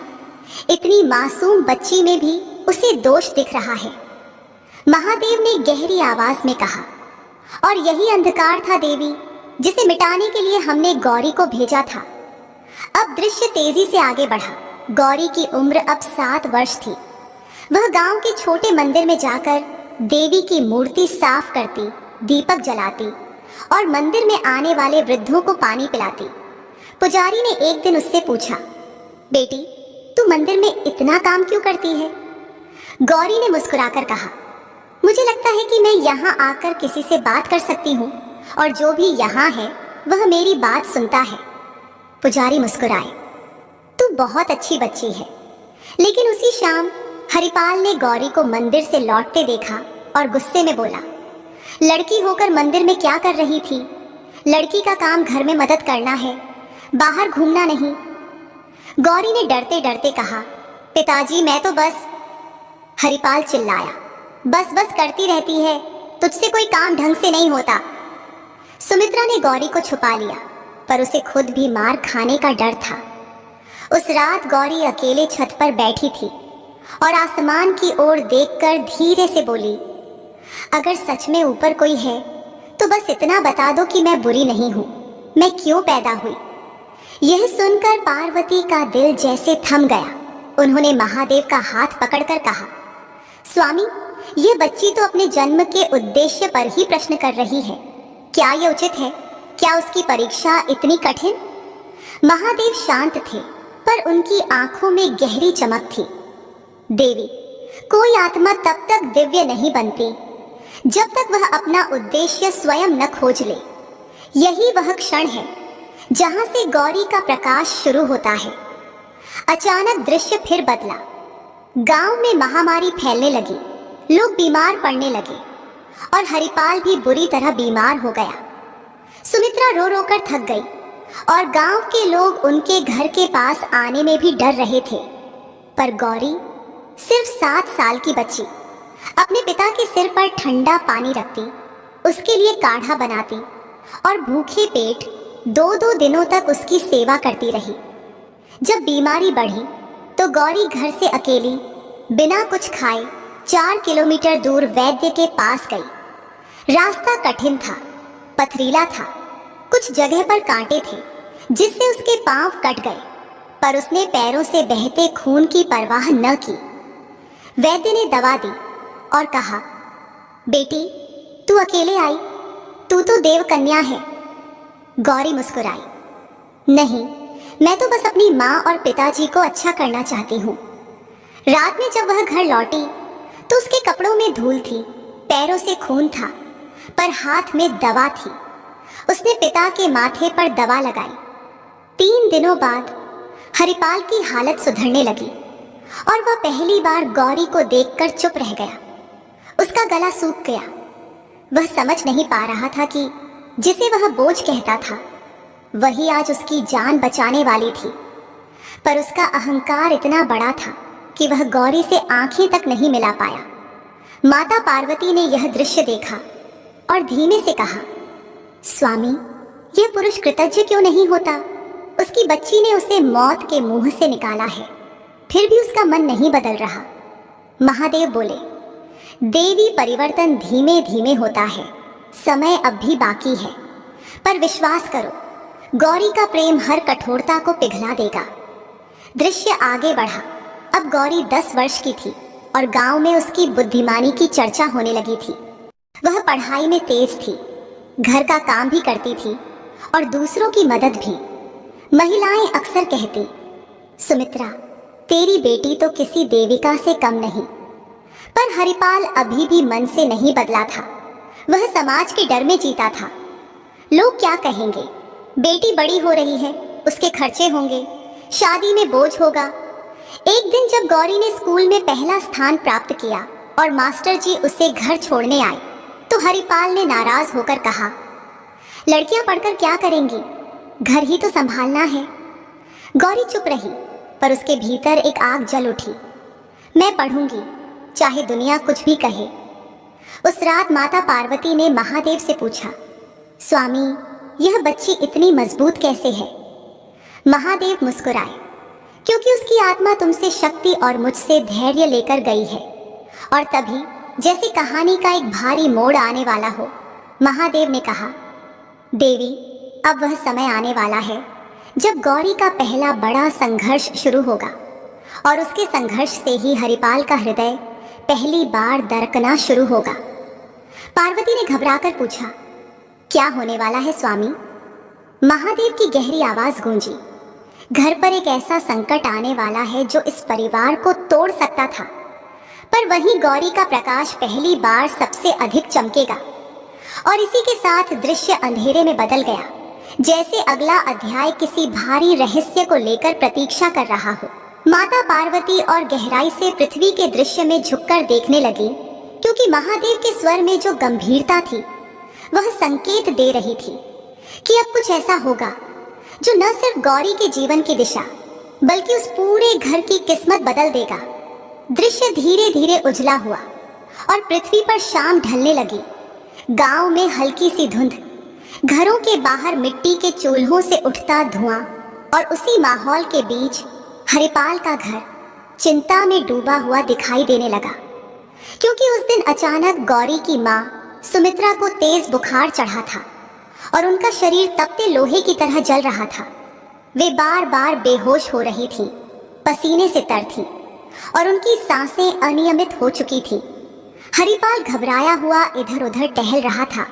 इतनी मासूम बच्ची में भी उसे दोष दिख रहा है। महादेव ने गहरी आवाज में कहा, और यही अंधकार था देवी, जिसे मिटाने के लिए हमने गौरी को भेजा था। अब दृश्य तेजी से आगे बढ़ा। गौरी की उम्र अब 7 वर्ष थी। वह गांव के छोटे मंदिर में जाकर देवी की मूर्ति साफ करती, दीपक जलाती और मंदिर में आने वाले वृद्धों को पानी पिलाती। पुजारी ने एक दिन उससे पूछा, बेटी, तू मंदिर में इतना काम क्यों करती है? गौरी ने मुस्कुराकर कहा, मुझे लगता है कि मैं यहाँ आकर किसी से बात कर सकती हूँ, और जो भी यहाँ है वह मेरी बात सुनता है। पुजारी मुस्कुराए। तू बहुत अच्छी बच्ची है। लेकिन उसी शाम हरिपाल ने गौरी को मंदिर से लौटते देखा और गुस्से में बोला, लड़की होकर मंदिर में क्या कर रही थी? लड़की का काम घर में मदद करना है, बाहर घूमना नहीं। गौरी ने डरते डरते कहा, पिताजी मैं तो बस। हरिपाल चिल्लाया, बस बस करती रहती है, तुझसे कोई काम ढंग से नहीं होता। सुमित्रा ने गौरी को छुपा लिया, पर उसे खुद भी मार खाने का डर था। उस रात गौरी अकेले छत पर बैठी थी और आसमान की ओर देखकर धीरे से बोली, अगर सच में ऊपर कोई है तो बस इतना बता दो कि मैं बुरी नहीं हूं, मैं क्यों पैदा हुई। यह सुनकर पार्वती का दिल जैसे थम गया। उन्होंने महादेव का हाथ पकड़कर कहा, स्वामी, यह बच्ची तो अपने जन्म के उद्देश्य पर ही प्रश्न कर रही है। क्या यह उचित है? क्या उसकी परीक्षा इतनी कठिन? महादेव शांत थे, पर उनकी आंखों में गहरी चमक थी। देवी, कोई आत्मा तब तक दिव्य नहीं बनती जब तक वह अपना उद्देश्य स्वयं न खोज ले। यही वह क्षण है जहां से गौरी का प्रकाश शुरू होता है। अचानक दृश्य फिर बदला। गांव में महामारी फैलने लगी, लोग बीमार पड़ने लगे और हरिपाल भी बुरी तरह बीमार हो गया। सुमित्रा रो रो कर थक गई और गांव के लोग उनके घर के पास आने में भी डर रहे थे। पर गौरी, सिर्फ 7 साल की बच्ची, अपने पिता के सिर पर ठंडा पानी रखती, उसके लिए काढ़ा बनाती और भूखे पेट 2-2 दिनों तक उसकी सेवा करती रही। जब बीमारी बढ़ी तो गौरी घर से अकेली बिना कुछ खाए 4 किलोमीटर दूर वैद्य के पास गई। रास्ता कठिन था, पथरीला था, कुछ जगह पर कांटे थे जिससे उसके पांव कट गए, पर उसने पैरों से बहते खून की परवाह न की। वैद्य ने दवा दी और कहा, बेटी तू अकेले आई, तू तो देव कन्या है। गौरी मुस्कुराई, नहीं, मैं तो बस अपनी माँ और पिताजी को अच्छा करना चाहती हूँ। रात में जब वह घर लौटी तो उसके कपड़ों में धूल थी, पैरों से खून था, पर हाथ में दवा थी। उसने पिता के माथे पर दवा लगाई। 3 दिनों बाद हरिपाल की हालत सुधरने लगी और वह पहली बार गौरी को देखकर चुप रह गया। उसका गला सूख गया। वह समझ नहीं पा रहा था कि जिसे वह बोझ कहता था वही आज उसकी जान बचाने वाली थी। पर उसका अहंकार इतना बड़ा था कि वह गौरी से आंखें तक नहीं मिला पाया। माता पार्वती ने यह दृश्य देखा और धीमे से कहा, स्वामी, यह पुरुष कृतज्ञ क्यों नहीं होता? उसकी बच्ची ने उसे मौत के मुंह से निकाला है, फिर भी उसका मन नहीं बदल रहा। महादेव बोले, देवी परिवर्तन धीमे धीमे होता है, समय अब भी बाकी है, पर विश्वास करो, गौरी का प्रेम हर कठोरता को पिघला देगा। दृश्य आगे बढ़ा। अब गौरी 10 वर्ष की थी और गांव में उसकी बुद्धिमानी की चर्चा होने लगी थी। वह पढ़ाई में तेज थी, घर का काम भी करती थी और दूसरों की मदद भी। महिलाएं अक्सर कहती, सुमित्रा, तेरी बेटी तो किसी देविका से कम नहीं। पर हरिपाल अभी भी मन से नहीं बदला था। वह समाज के डर में जीता था। लोग क्या कहेंगे? बेटी बड़ी हो रही है, उसके खर्चे होंगे, शादी में बोझ होगा। एक दिन जब गौरी ने स्कूल में पहला स्थान प्राप्त किया और मास्टर जी उसे घर छोड़ने आए तो हरिपाल ने नाराज होकर कहा, लड़कियां पढ़कर क्या करेंगी, घर ही तो संभालना है। गौरी चुप रही, पर उसके भीतर एक आग जल उठी। मैं पढ़ूंगी, चाहे दुनिया कुछ भी कहे। उस रात माता पार्वती ने महादेव से पूछा, स्वामी, यह बच्ची इतनी मजबूत कैसे है? महादेव मुस्कुराए, क्योंकि उसकी आत्मा तुमसे शक्ति और मुझसे धैर्य लेकर गई है। और तभी जैसे कहानी का एक भारी मोड़ आने वाला हो, महादेव ने कहा, देवी, अब वह समय आने वाला है जब गौरी का पहला बड़ा संघर्ष शुरू होगा और उसके संघर्ष से ही हरिपाल का हृदय पहली बार दरकना शुरू होगा। पार्वती ने घबराकर पूछा, क्या होने वाला है स्वामी? महादेव की गहरी आवाज गूंजी, घर पर एक ऐसा संकट आने वाला है जो इस परिवार को तोड़ सकता था, पर वहीं गौरी का प्रकाश पहली बार सबसे अधिक चमकेगा। और इसी के साथ दृश्य अंधेरे में बदल गया। जैसे अगला अध्याय किसी भारी रहस्य को लेकर प्रतीक्षा कर रहा हो। माता पार्वती और गहराई से पृथ्वी के दृश्य में झुककर देखने लगी, क्योंकि महादेव के स्वर में जो गंभीरता थी वह संकेत दे रही थी कि अब कुछ ऐसा होगा जो न सिर्फ गौरी के जीवन की दिशा बल्कि उस पूरे घर की किस्मत बदल देगा। दृश्य धीरे धीरे उजला हुआ और पृथ्वी पर शाम ढलने लगी। गांव में हल्की सी धुंध, घरों के बाहर मिट्टी के चूल्हों से उठता धुआं, और उसी माहौल के बीच हरिपाल का घर चिंता में डूबा हुआ दिखाई देने लगा, क्योंकि उस दिन अचानक गौरी की मां सुमित्रा को तेज बुखार चढ़ा था और उनका शरीर तपते लोहे की तरह जल रहा था। वे बार बार बेहोश हो रही थी, पसीने से तर थी और उनकी सांसें अनियमित हो चुकी थी। हरिपाल घबराया हुआ इधर उधर टहल रहा था,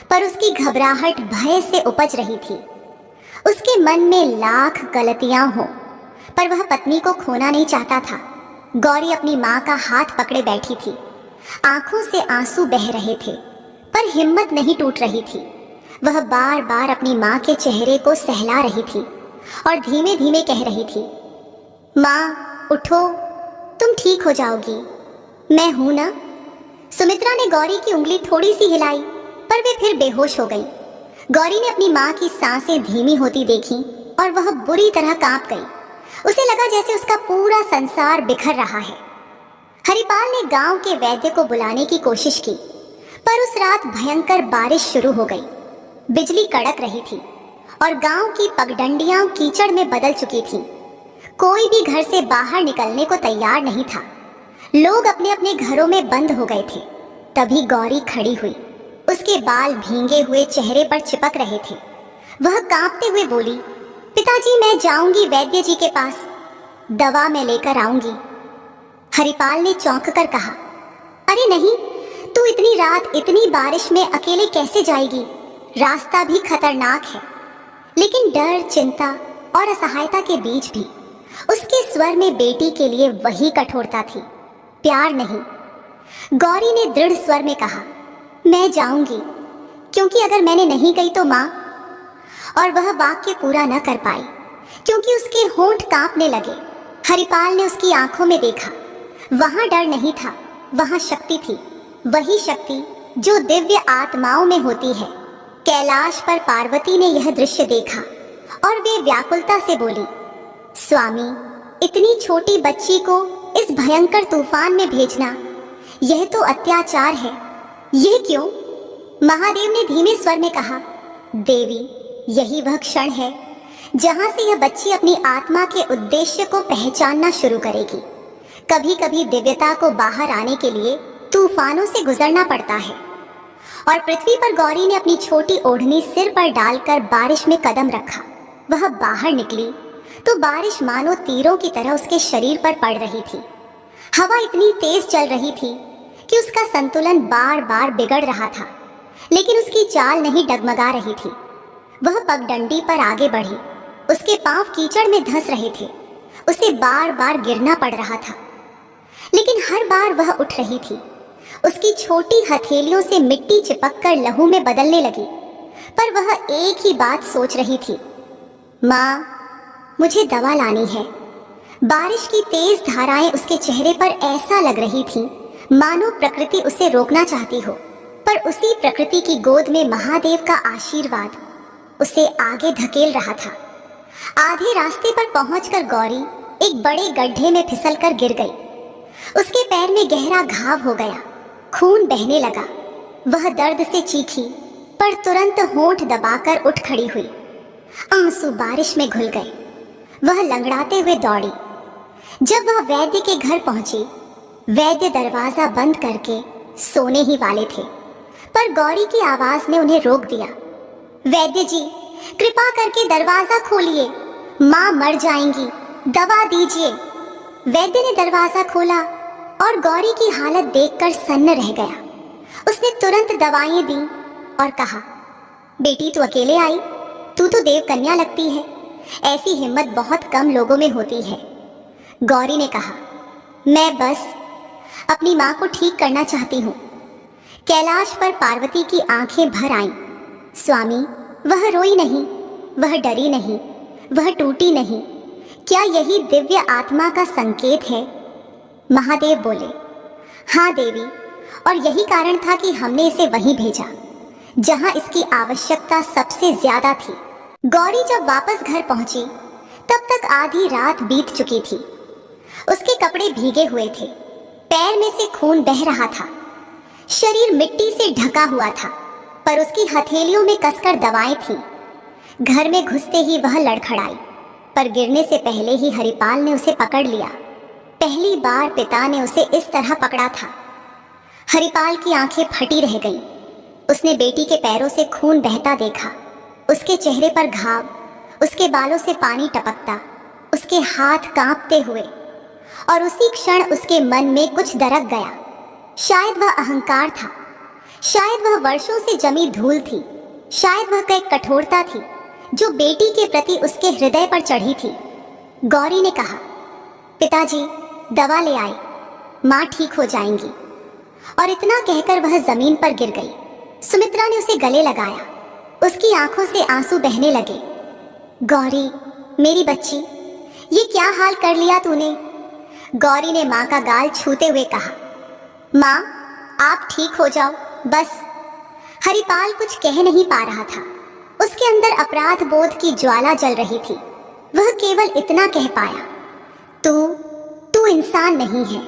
पर उसकी घबराहट भय से उपज रही थी। उसके मन में लाख गलतियां हो, पर वह पत्नी को खोना नहीं चाहता था। गौरी अपनी मां का हाथ पकड़े बैठी थी, आंखों से आंसू बह रहे थे, पर हिम्मत नहीं टूट रही थी। वह बार बार अपनी मां के चेहरे को सहला रही थी और धीमे धीमे कह रही थी, मां उठो, तुम ठीक हो जाओगी, मैं हूं ना। सुमित्रा ने गौरी की उंगली थोड़ी सी हिलाई, पर वे फिर बेहोश हो गई। गौरी ने अपनी मां की सांसें धीमी होती देखी और वह बुरी तरह कांप गई। उसे लगा जैसे उसका पूरा संसार बिखर रहा है। हरिपाल ने गांव के वैद्य को बुलाने की कोशिश की, पर उस रात भयंकर बारिश शुरू हो गई। बिजली कड़क रही थी और गांव की पगडंडियां कीचड़ में बदल चुकी थीं। कोई भी घर से बाहर निकलने को तैयार नहीं था। लोग अपने अपने घरों में बंद हो गए थे। तभी गौरी खड़ी हुई। उसके बाल भींगे हुए चेहरे पर चिपक रहे थे। वह कांपते हुए बोली, पिताजी, मैं जाऊंगी वैद्य जी के पास, दवा मैं लेकर आऊंगी। हरिपाल ने चौंक कर कहा, अरे नहीं, तू इतनी रात इतनी बारिश में अकेले कैसे जाएगी? रास्ता भी खतरनाक है। लेकिन डर, चिंता और असहायता के बीच भी उसके स्वर में बेटी के लिए वही कठोरता थी, प्यार नहीं। गौरी ने दृढ़ स्वर में कहा, मैं जाऊंगी, क्योंकि अगर मैंने नहीं गई तो मां। और वह वाक्य पूरा न कर पाई, क्योंकि उसके होंठ कांपने लगे। हरिपाल ने उसकी आंखों में देखा। वहां डर नहीं था, वहां शक्ति थी, वही शक्ति जो दिव्य आत्माओं में होती है। कैलाश पर पार्वती ने यह दृश्य देखा और वे व्याकुलता से बोली, स्वामी, इतनी छोटी बच्ची को इस भयंकर तूफान में भेजना, यह तो अत्याचार है। यह क्यों? महादेव ने धीमे स्वर में कहा, देवी, यही वह क्षण है जहां से यह बच्ची अपनी आत्मा के उद्देश्य को पहचानना शुरू करेगी। कभी कभी दिव्यता को बाहर आने के लिए तूफानों से गुजरना पड़ता है। और पृथ्वी पर गौरी ने अपनी छोटी ओढ़नी सिर पर डालकर बारिश में कदम रखा। वह बाहर निकली तो बारिश मानो तीरों की तरह उसके शरीर पर पड़ रही थी। हवा इतनी तेज चल रही थी कि उसका संतुलन बार बार बिगड़ रहा था, लेकिन उसकी चाल नहीं डगमगा रही थी। वह पगडंडी पर आगे बढ़ी। उसके पांव कीचड़ में धंस रहे थे। उसे बार बार गिरना पड़ रहा था, लेकिन हर बार वह उठ रही थी। उसकी छोटी हथेलियों से मिट्टी चिपककर लहू में बदलने लगी, पर वह एक ही बात सोच रही थी, मां, मुझे दवा लानी है। बारिश की तेज धाराएं उसके चेहरे पर ऐसा लग रही थीं, मानो प्रकृति उसे रोकना चाहती हो, पर उसी प्रकृति की गोद में महादेव का आशीर्वाद उसे आगे धकेल रहा था। आधे रास्ते पर पहुंचकर गौरी एक बड़े गड्ढे में फिसलकर गिर गई। उसके पैर में गहरा घाव हो गया, खून बहने लगा। वह दर्द से चीखी, पर तुरंत होंठ दबाकर उठ खड़ी हुई। आंसू बारिश में घुल गए। वह लंगड़ाते हुए दौड़ी। जब वह वैद्य के घर पहुंची, वैद्य दरवाजा बंद करके सोने ही वाले थे, पर गौरी की आवाज ने उन्हें रोक दिया। वैद्य जी, कृपा करके दरवाजा खोलिए, मां मर जाएंगी, दवा दीजिए। वैद्य ने दरवाजा खोला और गौरी की हालत देखकर सन्न रह गया। उसने तुरंत दवाएं दी और कहा, बेटी, तू अकेले आई? तू तो देव कन्या लगती है। ऐसी हिम्मत बहुत कम लोगों में होती है। गौरी ने कहा, मैं बस अपनी मां को ठीक करना चाहती हूँ। कैलाश पर पार्वती की आंखें भर आईं। स्वामी, वह रोई नहीं, वह डरी नहीं, वह टूटी नहीं। क्या यही दिव्य आत्मा का संकेत है? महादेव बोले, हाँ देवी, और यही कारण था कि हमने इसे वहीं भेजा जहां इसकी आवश्यकता सबसे ज्यादा थी। गौरी जब वापस घर पहुंची तब तक आधी रात बीत चुकी थी। उसके कपड़े भीगे हुए थे, पैर में से खून बह रहा था, शरीर मिट्टी से ढका हुआ था, पर उसकी हथेलियों में कसकर दवाएं थीं। घर में घुसते ही वह लड़खड़ाई, पर गिरने से पहले ही हरिपाल ने उसे पकड़ लिया। पहली बार पिता ने उसे इस तरह पकड़ा था। हरिपाल की आंखें फटी रह गईं। उसने बेटी के पैरों से खून बहता देखा, उसके चेहरे पर घाव, उसके बालों से पानी टपकता, उसके हाथ कांपते हुए, और उसी क्षण उसके मन में कुछ दरक गया। शायद वह अहंकार था, शायद वह वर्षों से जमी धूल थी, शायद वह एक कठोरता थी जो बेटी के प्रति उसके हृदय पर चढ़ी थी। गौरी ने कहा, पिताजी दवा ले आए, माँ ठीक हो जाएंगी। और इतना कहकर वह जमीन पर गिर गई। सुमित्रा ने उसे गले लगाया, उसकी आंखों से आंसू बहने लगे। गौरी, मेरी बच्ची, ये क्या हाल कर लिया तूने? गौरी ने माँ का गाल छूते हुए कहा, माँ आप ठीक हो जाओ बस। हरिपाल कुछ कह नहीं पा रहा था, उसके अंदर अपराध बोध की ज्वाला जल रही थी। वह केवल इतना कह पाया, तू इंसान नहीं है,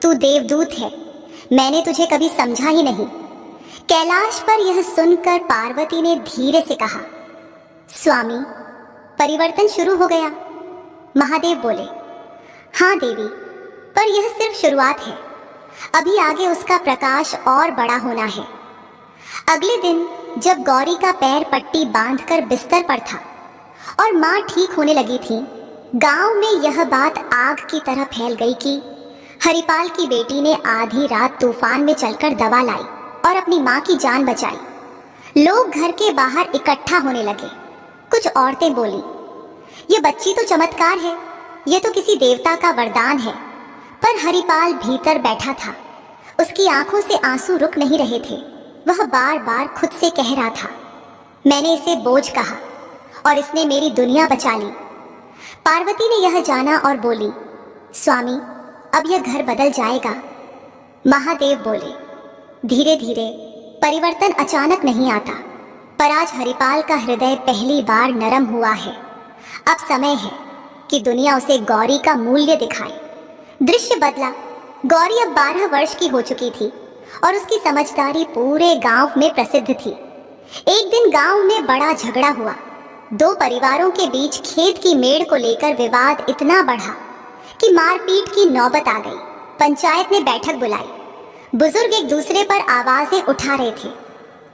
तू देवदूत है, मैंने तुझे कभी समझा ही नहीं। कैलाश पर यह सुनकर पार्वती ने धीरे से कहा, स्वामी परिवर्तन शुरू हो गया। महादेव बोले, हाँ देवी, पर यह सिर्फ शुरुआत है, अभी आगे उसका प्रकाश और बड़ा होना है। अगले दिन जब गौरी का पैर पट्टी बांधकर बिस्तर पर था और माँ ठीक होने लगी थी, गांव में यह बात आग की तरह फैल गई कि हरिपाल की बेटी ने आधी रात तूफान में चलकर दवा लाई और अपनी माँ की जान बचाई। लोग घर के बाहर इकट्ठा होने लगे। कुछ औरतें बोली, ये बच्ची तो चमत्कार है, ये तो किसी देवता का वरदान है। पर हरिपाल भीतर बैठा था, उसकी आंखों से आंसू रुक नहीं रहे थे। वह बार बार खुद से कह रहा था, मैंने इसे बोझ कहा और इसने मेरी दुनिया बचा ली। पार्वती ने यह जाना और बोली, स्वामी अब यह घर बदल जाएगा। महादेव बोले, धीरे धीरे, परिवर्तन अचानक नहीं आता, पर आज हरिपाल का हृदय पहली बार नरम हुआ है। अब समय है कि दुनिया उसे गौरी का मूल्य दिखाए। दृश्य बदला। गौरी अब 12 वर्ष की हो चुकी थी और उसकी समझदारी पूरे गांव में प्रसिद्ध थी। एक दिन गांव में बड़ा झगड़ा हुआ। दो परिवारों के बीच खेत की मेड़ को लेकर विवाद इतना बढ़ा कि मारपीट की नौबत आ गई। पंचायत ने बैठक बुलाई। बुजुर्ग एक दूसरे पर आवाजें उठा रहे थे।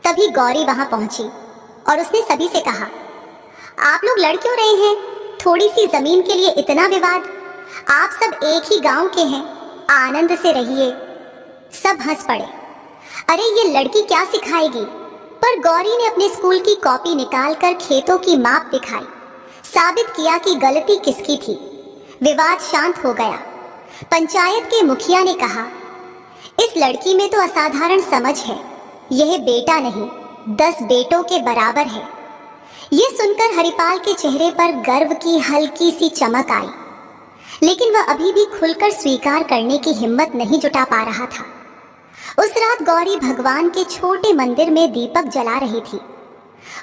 तभी गौरी वहां पहुंची और उसने सभी से कहा, आप लोग लड़ क्यों रहे हैं? थोड़ी सी जमीन के लिए इतना विवाद? आप सब एक ही गांव के हैं, आनंद से रहिए। सब हंस पड़े। अरे ये लड़की क्या सिखाएगी? पर गौरी ने अपने स्कूल की कॉपी निकालकर खेतों की माप दिखाई, साबित किया कि गलती किसकी थी। विवाद शांत हो गया। पंचायत के मुखिया ने कहा, इस लड़की में तो असाधारण समझ है, यह बेटा नहीं 10 बेटों के बराबर है। यह सुनकर हरिपाल के चेहरे पर गर्व की हल्की सी चमक आई, लेकिन वह अभी भी खुलकर स्वीकार करने की हिम्मत नहीं जुटा पा रहा था। उस रात गौरी भगवान के छोटे मंदिर में दीपक जला रही थी।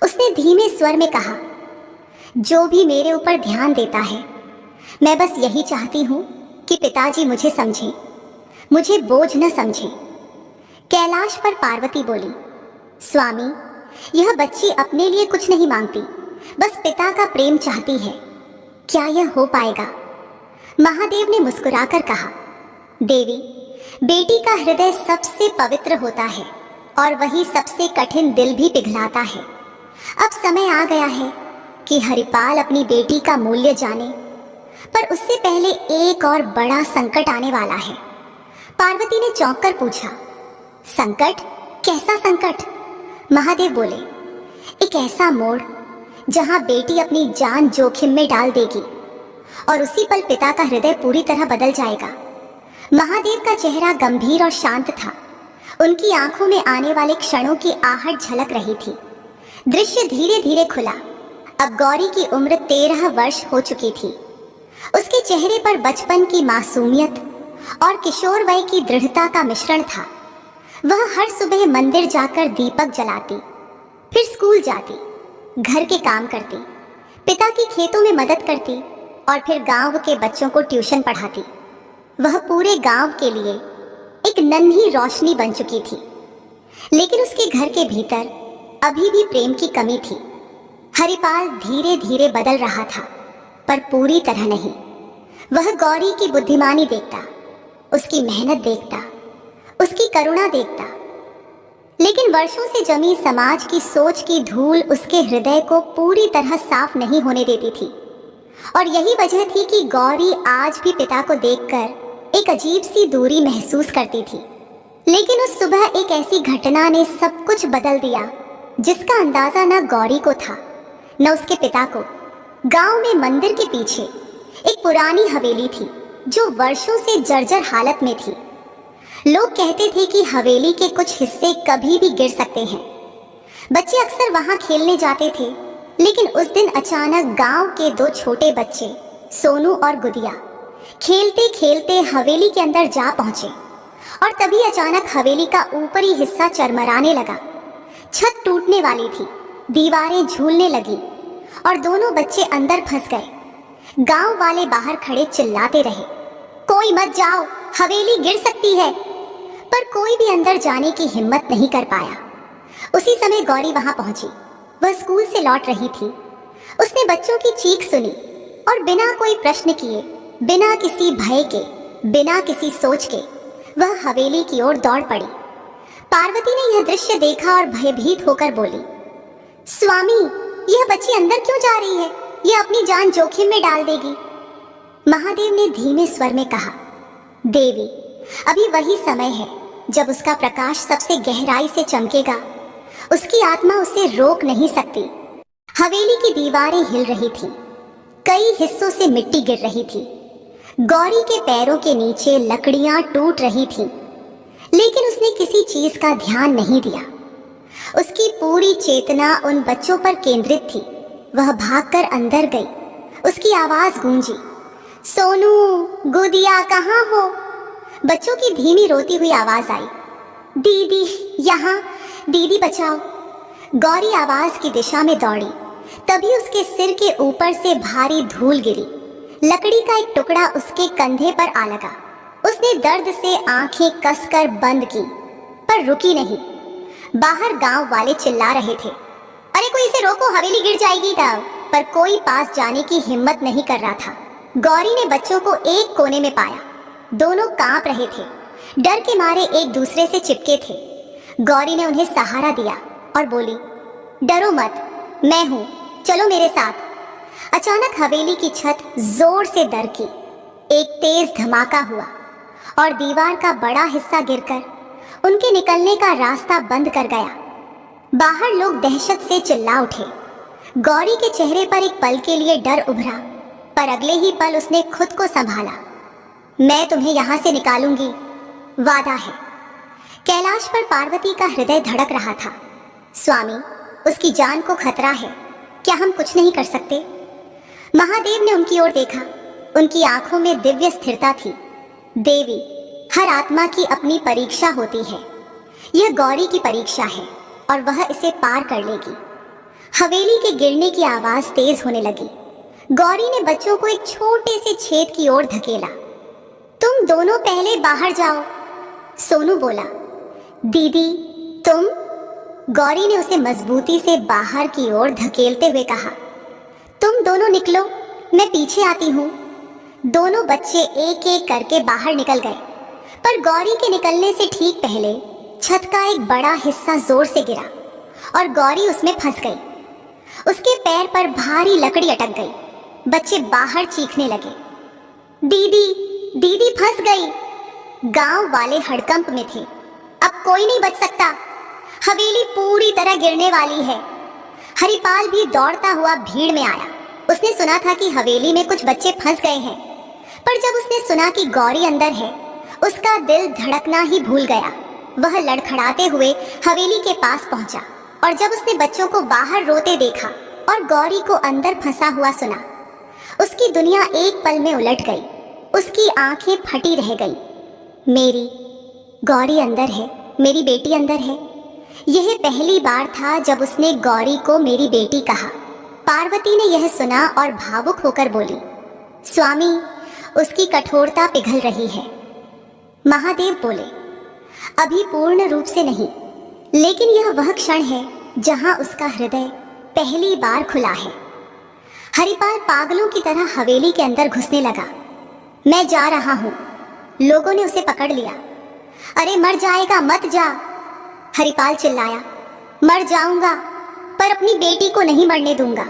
उसने धीमे स्वर में कहा, जो भी मेरे ऊपर ध्यान देता है, मैं बस यही चाहती हूँ कि पिताजी मुझे समझें, मुझे बोझ न समझें। कैलाश पर पार्वती बोली, स्वामी, यह बच्ची अपने लिए कुछ नहीं मांगती, बस पिता का प्रेम चाहती है। क्या यह हो पाएगा? महादेव ने मुस्कुराकर कहा, देवी, बेटी का हृदय सबसे पवित्र होता है और वही सबसे कठिन दिल भी पिघलाता है। अब समय आ गया है कि हरिपाल अपनी बेटी का मूल्य जाने, पर उससे पहले एक और बड़ा संकट आने वाला है। पार्वती ने चौंक कर पूछा, संकट? कैसा संकट? महादेव बोले, एक ऐसा मोड़ जहां बेटी अपनी जान जोखिम में डाल देगी और उसी पल पिता का हृदय पूरी तरह बदल जाएगा। महादेव का चेहरा गंभीर और शांत था। उनकी आंखों में आने वाले क्षणों की आहट झलक रही थी। दृश्य धीरे धीरे खुला। अब गौरी की उम्र 13 वर्ष हो चुकी थी। उसके चेहरे पर बचपन की मासूमियत और किशोर वय की दृढ़ता का मिश्रण था। वह हर सुबह मंदिर जाकर दीपक जलाती, फिर स्कूल जाती, घर के काम करती, पिता की खेतों में मदद करती और फिर गांव के बच्चों को ट्यूशन पढ़ाती। वह पूरे गांव के लिए एक नन्ही रोशनी बन चुकी थी। लेकिन उसके घर के भीतर अभी भी प्रेम की कमी थी। हरिपाल धीरे धीरे बदल रहा था, पर पूरी तरह नहीं। वह गौरी की बुद्धिमानी देखता, उसकी मेहनत देखता, उसकी करुणा देखता, लेकिन वर्षों से जमी समाज की सोच की धूल उसके हृदय को पूरी तरह साफ नहीं होने देती थी। और यही वजह थी कि गौरी आज भी पिता को देखकर एक अजीब सी दूरी महसूस करती थी। लेकिन उस सुबह एक ऐसी घटना ने सब कुछ बदल दिया, जिसका अंदाजा न गौरी को था न उसके पिता को। गांव में मंदिर के पीछे एक पुरानी हवेली थी जो वर्षों से जर्जर हालत में थी। लोग कहते थे कि हवेली के कुछ हिस्से कभी भी गिर सकते हैं। बच्चे अक्सर वहां खेलने जाते थे, लेकिन उस दिन अचानक गांव के दो छोटे बच्चे, सोनू और गुदिया, खेलते खेलते हवेली के अंदर जा पहुंचे। और तभी अचानक हवेली का ऊपरी हिस्सा चरमराने लगा। छत टूटने वाली थी, दीवारें झूलने लगी और दोनों बच्चे अंदर फंस गए। गांव वाले बाहर खड़े चिल्लाते रहे, कोई मत जाओ, हवेली गिर सकती है। पर कोई भी अंदर जाने की हिम्मत नहीं कर पाया। उसी समय गौरी वहां पहुंची। वह स्कूल से लौट रही थी। उसने बच्चों की चीख सुनी और बिना कोई प्रश्न किए, बिना किसी भय के, बिना किसी सोच के वह हवेली की ओर दौड़ पड़ी। पार्वती ने यह दृश्य देखा और भयभीत होकर बोली, स्वामी, यह बच्ची अंदर क्यों जा रही है? यह अपनी जान जोखिम में डाल देगी। महादेव ने धीमे स्वर में कहा, देवी, अभी वही समय है जब उसका प्रकाश सबसे गहराई से चमकेगा। उसकी आत्मा उसे रोक नहीं सकती। हवेली की दीवारें हिल रही थीं, कई हिस्सों से मिट्टी गिर रही थी। गौरी के पैरों के नीचे लकड़ियां टूट रही थीं, लेकिन उसने किसी चीज का ध्यान नहीं दिया। उसकी पूरी चेतना उन बच्चों पर केंद्रित थी। वह भागकर अंदर गई। उसकी आवाज गूंजी, सोनू, गुदिया, कहाँ हो? बच्चों की धीमी रोती हुई आवाज आई, दीदी, यहाँ, दीदी बचाओ। गौरी आवाज की दिशा में दौड़ी। तभी उसके सिर के ऊपर से भारी धूल गिरी। लकड़ी का एक टुकड़ा उसके कंधे पर आ लगा। उसने दर्द से आंखें कसकर बंद की, पर रुकी नहीं। बाहर गांव वाले चिल्ला रहे थे, अरे कोई इसे रोको, हवेली गिर जाएगी तब। पर कोई पास जाने की हिम्मत नहीं कर रहा था। गौरी ने बच्चों को एक कोने में पाया। दोनों कांप रहे थे, डर के मारे एक दूसरे से चिपके थे। गौरी ने उन्हें सहारा दिया और बोली, डरो मत, मैं हूं, चलो मेरे साथ। अचानक हवेली की छत जोर से दरकी। एक तेज धमाका हुआ और दीवार का बड़ा हिस्सा गिरकर उनके निकलने का रास्ता बंद कर गया। बाहर लोग दहशत से चिल्ला उठे। गौरी के चेहरे पर एक पल के लिए डर उभरा, पर अगले ही पल उसने खुद को संभाला। मैं तुम्हें यहां से निकालूंगी, वादा है। कैलाश पर पार्वती का हृदय धड़क रहा था। स्वामी, उसकी जान को खतरा है, क्या हम कुछ नहीं कर सकते? महादेव ने उनकी ओर देखा। उनकी आंखों में दिव्य स्थिरता थी। देवी, हर आत्मा की अपनी परीक्षा होती है। यह गौरी की परीक्षा है और वह इसे पार कर लेगी। हवेली के गिरने की आवाज तेज होने लगी। गौरी ने बच्चों को एक छोटे से छेद की ओर धकेला। तुम दोनों पहले बाहर जाओ, सोनू बोला। दीदी, तुम? गौरी ने उसे मजबूती से बाहर की ओर धकेलते हुए कहा, तुम दोनों निकलो, मैं पीछे आती हूँ। दोनों बच्चे एक एक करके बाहर निकल गए, पर गौरी के निकलने से ठीक पहले छत का एक बड़ा हिस्सा जोर से गिरा और गौरी उसमें फंस गई। उसके पैर पर भारी लकड़ी अटक गई। बच्चे बाहर चीखने लगे, दीदी, दीदी फंस गई। गांव वाले हड़कंप में थे। अब कोई नहीं बच सकता, हवेली पूरी तरह गिरने वाली है। हरिपाल भी दौड़ता हुआ भीड़ में आया। उसने सुना था कि हवेली में कुछ बच्चे फंस गए हैं, पर जब उसने सुना कि गौरी अंदर है, उसका दिल धड़कना ही भूल गया। वह लड़खड़ाते हुए हवेली के पास पहुंचा और जब उसने बच्चों को बाहर रोते देखा और गौरी को अंदर फंसा हुआ सुना। उसकी दुनिया एक पल में उलट गई। उसकी आंखें फटी रह गईं। मेरी गौरी अंदर है, मेरी बेटी अंदर है। यह पहली बार था जब उसने गौरी को मेरी बेटी कहा। पार्वती ने यह सुना और भावुक होकर बोली, स्वामी, उसकी कठोरता पिघल रही है। महादेव बोले, अभी पूर्ण रूप से नहीं, लेकिन यह वह क्षण है जहां उसका हृदय पहली बार खुला है। हरिपाल पागलों की तरह हवेली के अंदर घुसने लगा। मैं जा रहा हूं। लोगों ने उसे पकड़ लिया। अरे मर जाएगा, मत जा। हरिपाल चिल्लाया, मर जाऊंगा पर अपनी बेटी को नहीं मरने दूंगा।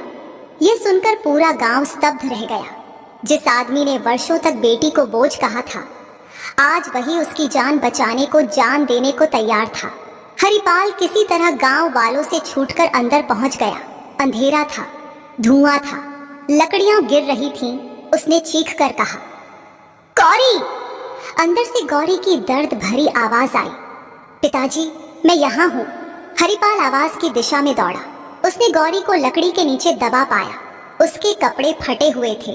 यह सुनकर पूरा गांव स्तब्ध रह गया। जिस आदमी ने वर्षों तक बेटी को बोझ कहा था, आज वही उसकी जान बचाने को, जान देने को तैयार था। हरिपाल किसी तरह गांव वालों से छूटकर अंदर पहुंच गया। अंधेरा था, धुआं था, लकड़ियां गिर रही थीं। उसने चीख कर कहा, गौरी! अंदर से गौरी की दर्द भरी आवाज आई। पिताजी, मैं यहाँ हूँ। हरिपाल आवाज की दिशा में दौड़ा। उसने गौरी को लकड़ी के नीचे दबा पाया। उसके कपड़े फटे हुए थे,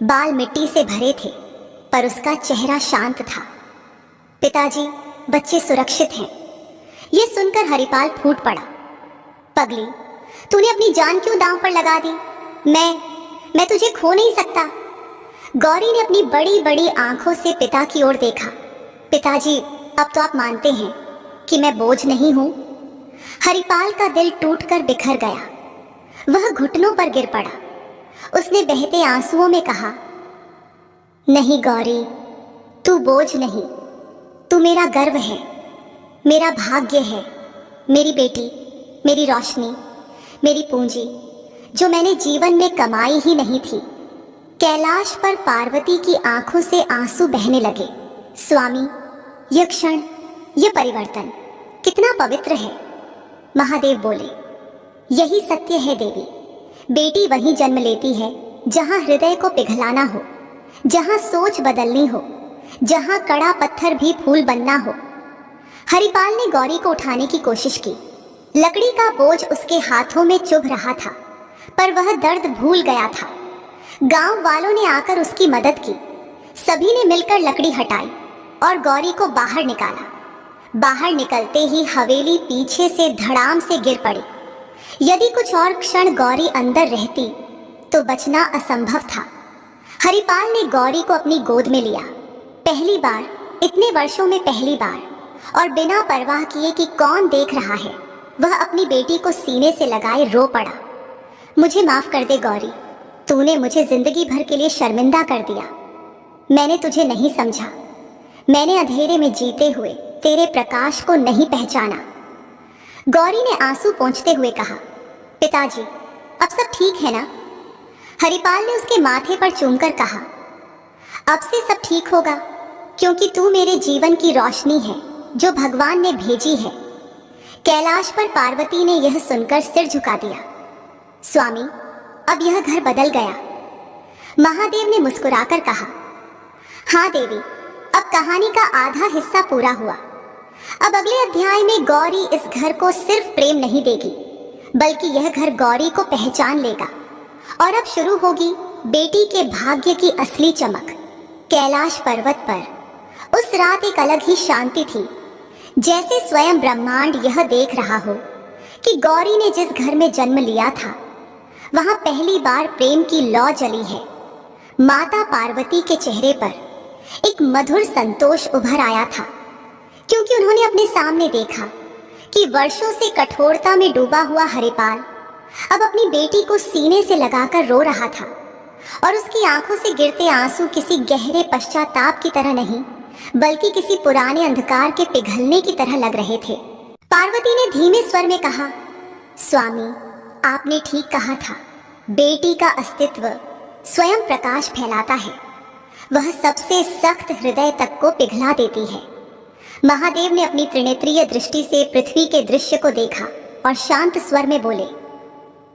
बाल मिट्टी से भरे थे, पर उसका चेहरा शांत था। पिताजी, बच्चे सुरक्षित हैं। यह सुनकर हरिपाल फूट पड़ा। पगली, तूने अपनी जान क्यों दांव पर लगा दी? मैं तुझे खो नहीं सकता। गौरी ने अपनी बड़ी बड़ी आंखों से पिता की ओर देखा। पिताजी, अब तो आप मानते हैं कि मैं बोझ नहीं हूं। हरिपाल का दिल टूटकर बिखर गया। वह घुटनों पर गिर पड़ा। उसने बहते आंसुओं में कहा, नहीं गौरी, तू बोझ नहीं, तू मेरा गर्व है, मेरा भाग्य है। मेरी बेटी, मेरी रोशनी, मेरी पूंजी, जो मैंने जीवन में कमाई ही नहीं थी। कैलाश पर पार्वती की आंखों से आंसू बहने लगे। स्वामी, यह क्षण, यह परिवर्तन कितना पवित्र है। महादेव बोले, यही सत्य है देवी। बेटी वहीं जन्म लेती है जहां हृदय को पिघलाना हो, जहां सोच बदलनी हो, जहां कड़ा पत्थर भी फूल बनना हो। हरिपाल ने गौरी को उठाने की कोशिश की। लकड़ी का बोझ उसके हाथों में चुभ रहा था, पर वह दर्द भूल गया था। गांव वालों ने आकर उसकी मदद की। सभी ने मिलकर लकड़ी हटाई और गौरी को बाहर निकाला। बाहर निकलते ही हवेली पीछे से धड़ाम से गिर पड़ी। यदि कुछ और क्षण गौरी अंदर रहती तो बचना असंभव था। हरिपाल ने गौरी को अपनी गोद में लिया। पहली बार, इतने वर्षों में पहली बार, और बिना परवाह किए कि कौन देख रहा है, वह अपनी बेटी को सीने से लगाए रो पड़ा। मुझे माफ कर दे गौरी, तूने मुझे जिंदगी भर के लिए शर्मिंदा कर दिया। मैंने तुझे नहीं समझा। मैंने अंधेरे में जीते हुए तेरे प्रकाश को नहीं पहचाना। गौरी ने आंसू पोंछते हुए कहा, पिताजी, अब सब ठीक है ना? हरिपाल ने उसके माथे पर चूमकर कहा, अब से सब ठीक होगा, क्योंकि तू मेरे जीवन की रोशनी है जो भगवान ने भेजी है। कैलाश पर पार्वती ने यह सुनकर सिर झुका दिया। स्वामी, अब यह घर बदल गया। महादेव ने मुस्कुराकर कहा, हाँ देवी, अब कहानी का आधा हिस्सा पूरा हुआ। अब अगले अध्याय में गौरी इस घर को सिर्फ प्रेम नहीं देगी, बल्कि यह घर गौरी को पहचान लेगा। और अब शुरू होगी बेटी के भाग्य की असली चमक। कैलाश पर्वत पर उस रात एक अलग ही शांति थी, जैसे स्वयं ब्रह्मांड यह देख रहा हो कि गौरी ने जिस घर में जन्म लिया था, वहां पहली बार प्रेम की लौ जली है। माता पार्वती के चेहरे पर एक मधुर संतोष उभर आया था, क्योंकि उन्होंने अपने सामने देखा कि वर्षों से कठोरता में डूबा हुआ हरिपाल अब अपनी बेटी को सीने से लगाकर रो रहा था, और उसकी आंखों से गिरते आंसू किसी गहरे पश्चाताप की तरह नहीं, बल्कि किसी पुराने अंधकार के पिघलने की तरह लग रहे थे। पार्वती ने धीमे स्वर में कहा, स्वामी, आपने ठीक कहा था। बेटी का अस्तित्व स्वयं प्रकाश फैलाता है। वह सबसे सख्त हृदय तक को पिघला देती है। महादेव ने अपनी त्रिनेत्रीय दृष्टि से पृथ्वी के दृश्य को देखा और शांत स्वर में बोले,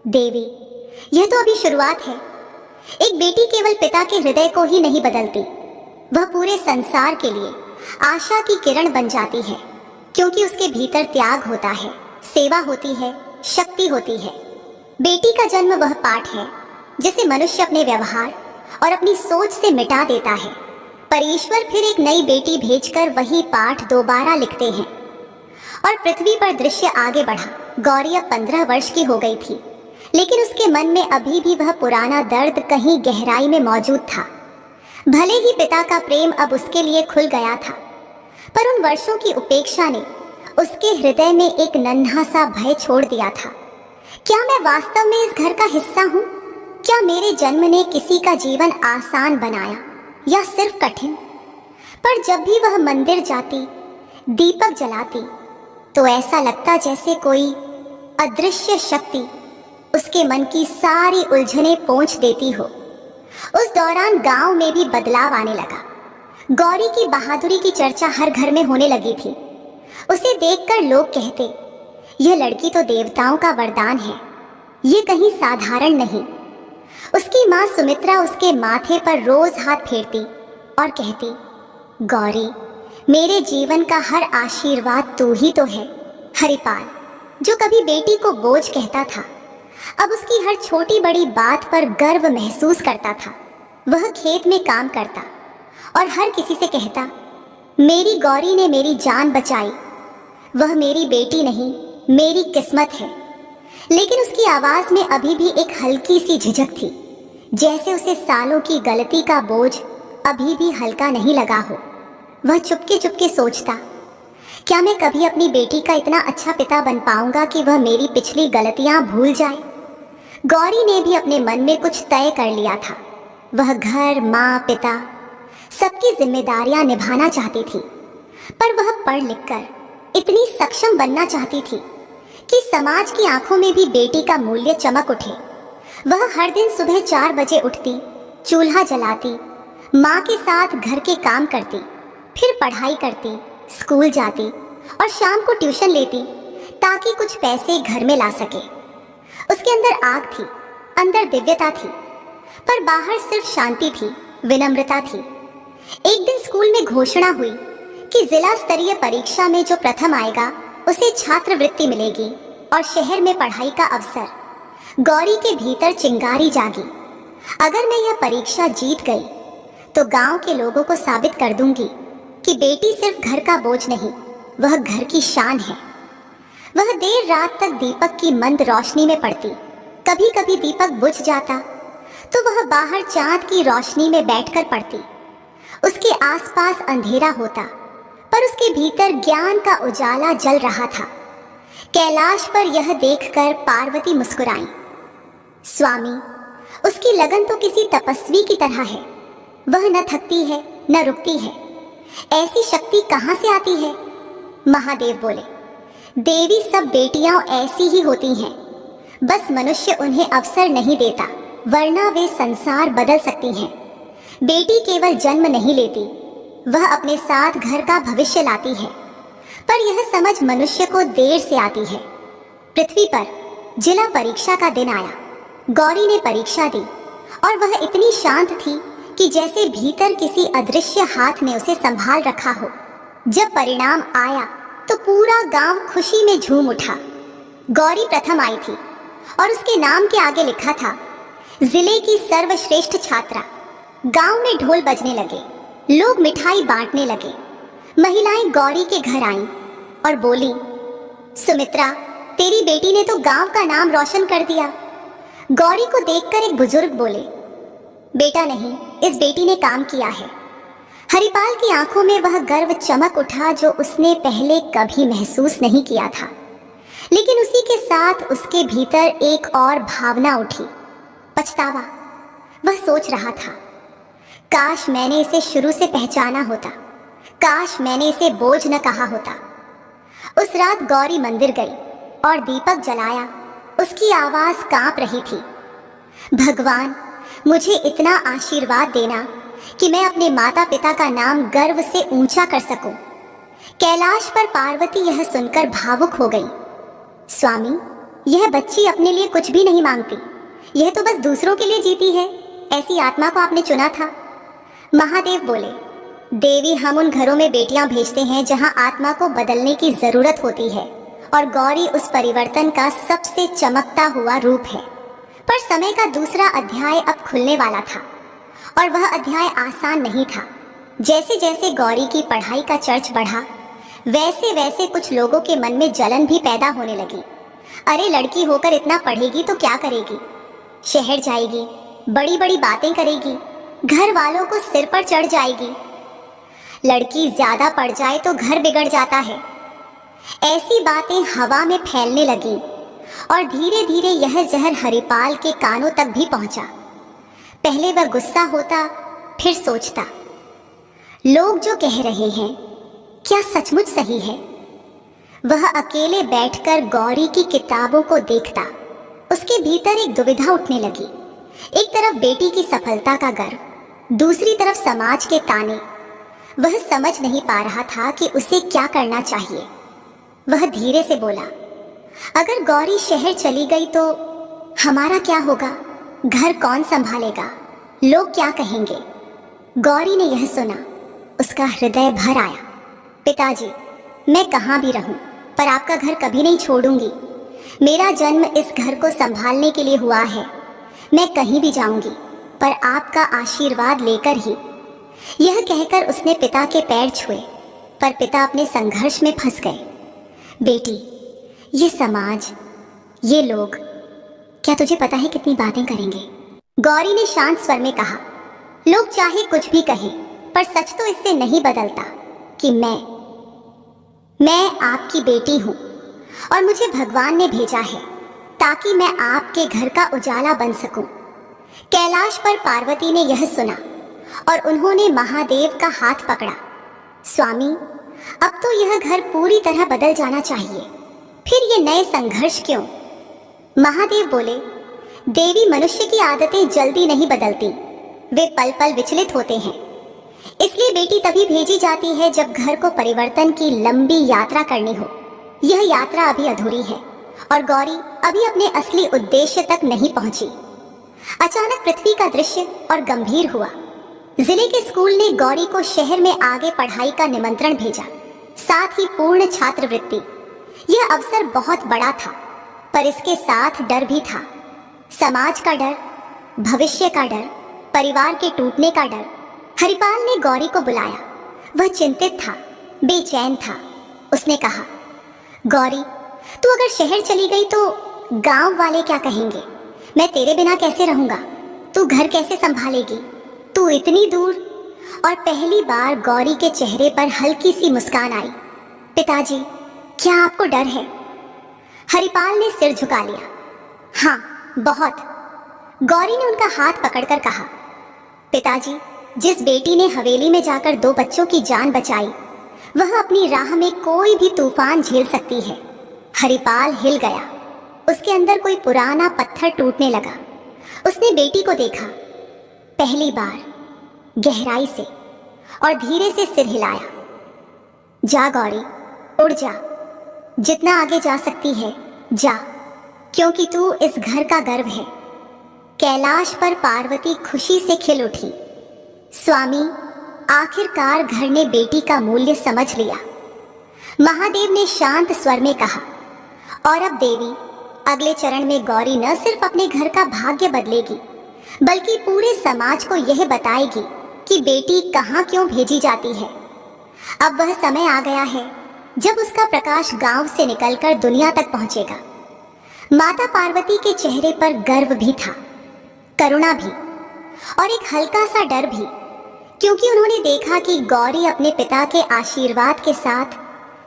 देवी, यह तो अभी शुरुआत है। एक बेटी केवल पिता के हृदय को ही नहीं बदलती, वह पूरे संसार के लिए आशा की किरण बन जाती है, क्योंकि उसके भीतर त्याग होता है, सेवा होती है, शक्ति होती है। बेटी का जन्म वह पाठ है जिसे मनुष्य अपने व्यवहार और अपनी सोच से मिटा देता है, पर ईश्वर फिर एक नई बेटी भेजकर वही पाठ दोबारा लिखते हैं। और पृथ्वी पर दृश्य आगे बढ़ा। गौरी अब 15 वर्ष की हो गई थी, लेकिन उसके मन में अभी भी वह पुराना दर्द कहीं गहराई में मौजूद था। भले ही पिता का प्रेम अब उसके लिए खुल गया था, पर उन वर्षों की उपेक्षा ने उसके हृदय में एक नन्हा सा भय छोड़ दिया था। क्या मैं वास्तव में इस घर का हिस्सा हूँ? क्या मेरे जन्म ने किसी का जीवन आसान बनाया या सिर्फ कठिन? पर जब भी वह मंदिर जाती, दीपक जलाती, तो ऐसा लगता जैसे कोई अदृश्य शक्ति उसके मन की सारी उलझनें पोंछ देती हो। उस दौरान गांव में भी बदलाव आने लगा। गौरी की बहादुरी की चर्चा हर घर में होने लगी थी। उसे देखकर लोग कहते, यह लड़की तो देवताओं का वरदान है, ये कहीं साधारण नहीं। उसकी माँ सुमित्रा उसके माथे पर रोज हाथ फेरती और कहती, गौरी, मेरे जीवन का हर आशीर्वाद तू ही तो है। हरिपाल, जो कभी बेटी को बोझ कहता था, अब उसकी हर छोटी बड़ी बात पर गर्व महसूस करता था। वह खेत में काम करता और हर किसी से कहता, मेरी गौरी ने मेरी जान बचाई। वह मेरी बेटी नहीं, मेरी किस्मत है। लेकिन उसकी आवाज में अभी भी एक हल्की सी झिझक थी, जैसे उसे सालों की गलती का बोझ अभी भी हल्का नहीं लगा हो। वह चुपके चुपके सोचता, क्या मैं कभी अपनी बेटी का इतना अच्छा पिता बन पाऊंगा कि वह मेरी पिछली गलतियां भूल जाए? गौरी ने भी अपने मन में कुछ तय कर लिया था। वह घर, माँ, पिता, सबकी जिम्मेदारियां निभाना चाहती थी, पर वह पढ़ लिखकर इतनी सक्षम बनना चाहती थी कि समाज की आंखों में भी बेटी का मूल्य चमक उठे। वह हर दिन सुबह 4 बजे उठती, चूल्हा जलाती, माँ के साथ घर के काम करती, फिर पढ़ाई करती, स्कूल जाती और शाम को ट्यूशन लेती ताकि कुछ पैसे घर में ला सके। उसके अंदर आग थी, अंदर दिव्यता थी, पर बाहर सिर्फ शांति थी, विनम्रता थी। एक दिन स्कूल में घोषणा हुई कि जिला स्तरीय परीक्षा में जो प्रथम आएगा उसे छात्रवृत्ति मिलेगी और शहर में पढ़ाई का अवसर। गौरी के भीतर चिंगारी जागी, अगर मैं यह परीक्षा जीत गई तो गांव के लोगों को साबित कर दूंगी कि बेटी सिर्फ घर का बोझ नहीं, वह घर की शान है। वह देर रात तक दीपक की मंद रोशनी में पड़ती। कभी कभी दीपक बुझ जाता तो वह बाहर चांद की रोशनी में बैठकर पढ़ती। उसके आसपास अंधेरा होता, पर उसके भीतर ज्ञान का उजाला जल रहा था। कैलाश पर यह देखकर पार्वती मुस्कुराई। स्वामी, उसकी लगन तो किसी तपस्वी की तरह है। वह न थकती है न रुकती है। ऐसी शक्ति कहाँ से आती है? महादेव बोले, देवी सब बेटियां ऐसी ही होती हैं, बस मनुष्य उन्हें अवसर नहीं देता, वरना वे संसार बदल सकती हैं। बेटी केवल जन्म नहीं लेती, वह अपने साथ घर का भविष्य लाती है, पर यह समझ मनुष्य को देर से आती है। पृथ्वी पर जिला परीक्षा का दिन आया। गौरी ने परीक्षा दी और वह इतनी शांत थी कि जैसे भीतर किसी अदृश्य हाथ ने उसे संभाल रखा हो। जब परिणाम आया तो पूरा गांव खुशी में झूम उठा। गौरी प्रथम आई थी और उसके नाम के आगे लिखा था, जिले की सर्वश्रेष्ठ छात्रा। गांव में ढोल बजने लगे, लोग मिठाई बांटने लगे। महिलाएं गौरी के घर आईं और बोली, सुमित्रा, तेरी बेटी ने तो गांव का नाम रोशन कर दिया। गौरी को देखकर एक बुजुर्ग बोले, बेटा नहीं, इस बेटी ने काम किया है। हरिपाल की आंखों में वह गर्व चमक उठा जो उसने पहले कभी महसूस नहीं किया था। लेकिन उसी के साथ उसके भीतर एक और भावना उठी, पछतावा। वह सोच रहा था, काश मैंने इसे शुरू से पहचाना होता, काश मैंने इसे बोझ न कहा होता। उस रात गौरी मंदिर गई और दीपक जलाया। उसकी आवाज कांप रही थी, भगवान, मुझे इतना आशीर्वाद देना कि मैं अपने माता पिता का नाम गर्व से ऊंचा कर सकूं। कैलाश पर पार्वती यह सुनकर भावुक हो गई। स्वामी, यह बच्ची अपने लिए कुछ भी नहीं मांगती, यह तो बस दूसरों के लिए जीती है। ऐसी आत्मा को आपने चुना था। महादेव बोले, देवी, हम उन घरों में बेटियां भेजते हैं जहां आत्मा को बदलने की जरूरत होती है, और गौरी उस परिवर्तन का सबसे चमकता हुआ रूप है। पर समय का दूसरा अध्याय अब खुलने वाला था और वह अध्याय आसान नहीं था। जैसे जैसे गौरी की पढ़ाई का चर्च बढ़ा, वैसे वैसे कुछ लोगों के मन में जलन भी पैदा होने लगी। अरे लड़की होकर इतना पढ़ेगी तो क्या करेगी, शहर जाएगी, बड़ी बड़ी बातें करेगी, घर वालों को सिर पर चढ़ जाएगी। लड़की ज्यादा पढ़ जाए तो घर बिगड़ जाता है। ऐसी बातें हवा में फैलने लगी और धीरे धीरे यह जहर हरिपाल के कानों तक भी पहुंचा। पहले वह गुस्सा होता, फिर सोचता, लोग जो कह रहे हैं क्या सचमुच सही है। वह अकेले बैठकर गौरी की किताबों को देखता। उसके भीतर एक दुविधा उठने लगी। एक तरफ बेटी की सफलता का गर्व, दूसरी तरफ समाज के ताने। वह समझ नहीं पा रहा था कि उसे क्या करना चाहिए। वह धीरे से बोला, अगर गौरी शहर चली गई तो हमारा क्या होगा, घर कौन संभालेगा, लोग क्या कहेंगे। गौरी ने यह सुना, उसका हृदय भर आया। पिताजी, मैं कहाँ भी रहूं पर आपका घर कभी नहीं छोड़ूंगी। मेरा जन्म इस घर को संभालने के लिए हुआ है। मैं कहीं भी जाऊंगी पर आपका आशीर्वाद लेकर ही। यह कहकर उसने पिता के पैर छुए, पर पिता अपने संघर्ष में फंस गए। बेटी, ये समाज, ये लोग, क्या तुझे पता है कितनी बातें करेंगे। गौरी ने शांत स्वर में कहा, लोग चाहे कुछ भी कहें पर सच तो इससे नहीं बदलता कि मैं आपकी बेटी हूं और मुझे भगवान ने भेजा है ताकि मैं आपके घर का उजाला बन सकूं। कैलाश पर पार्वती ने यह सुना और उन्होंने महादेव का हाथ पकड़ा। स्वामी, अब तो यह घर पूरी तरह बदल जाना चाहिए, फिर ये नए संघर्ष क्यों। महादेव बोले, देवी मनुष्य की आदतें जल्दी नहीं बदलती, वे पल पल विचलित होते हैं। इसलिए बेटी तभी भेजी जाती है जब घर को परिवर्तन की लंबी यात्रा करनी हो। यह यात्रा अभी अधूरी है और गौरी अभी अपने असली उद्देश्य तक नहीं पहुंची। अचानक पृथ्वी का दृश्य और गंभीर हुआ। जिले के स्कूल ने गौरी को शहर में आगे पढ़ाई का निमंत्रण भेजा, साथ ही पूर्ण छात्रवृत्ति। यह अवसर बहुत बड़ा था, पर इसके साथ डर भी था। समाज का डर, भविष्य का डर, परिवार के टूटने का डर। हरिपाल ने गौरी को बुलाया। वह चिंतित था, बेचैन था। उसने कहा, गौरी, तू अगर शहर चली गई तो गांव वाले क्या कहेंगे। मैं तेरे बिना कैसे रहूंगा, तू घर कैसे संभालेगी, तू इतनी दूर। और पहली बार गौरी के चेहरे पर हल्की सी मुस्कान आई। पिताजी, क्या आपको डर है। हरिपाल ने सिर झुका लिया। हाँ, बहुत। गौरी ने उनका हाथ पकड़कर कहा, पिताजी, जिस बेटी ने हवेली में जाकर 2 बच्चों की जान बचाई, वह अपनी राह में कोई भी तूफान झेल सकती है। हरिपाल हिल गया। उसके अंदर कोई पुराना पत्थर टूटने लगा। उसने बेटी को देखा, पहली बार गहराई से, और धीरे से सिर हिलाया। जा गौरी, उड़ जा, जितना आगे जा सकती है जा, क्योंकि तू इस घर का गर्व है। कैलाश पर पार्वती खुशी से खिल उठी। स्वामी, आखिरकार घर ने बेटी का मूल्य समझ लिया। महादेव ने शांत स्वर में कहा, और अब देवी, अगले चरण में गौरी न सिर्फ अपने घर का भाग्य बदलेगी, बल्कि पूरे समाज को यह बताएगी कि बेटी कहाँ क्यों भेजी जाती है। अब वह समय आ गया है जब उसका प्रकाश गांव से निकलकर दुनिया तक पहुंचेगा। माता पार्वती के चेहरे पर गर्व भी था, करुणा भी, और एक हल्का सा डर भी, क्योंकि उन्होंने देखा कि गौरी अपने पिता के आशीर्वाद के साथ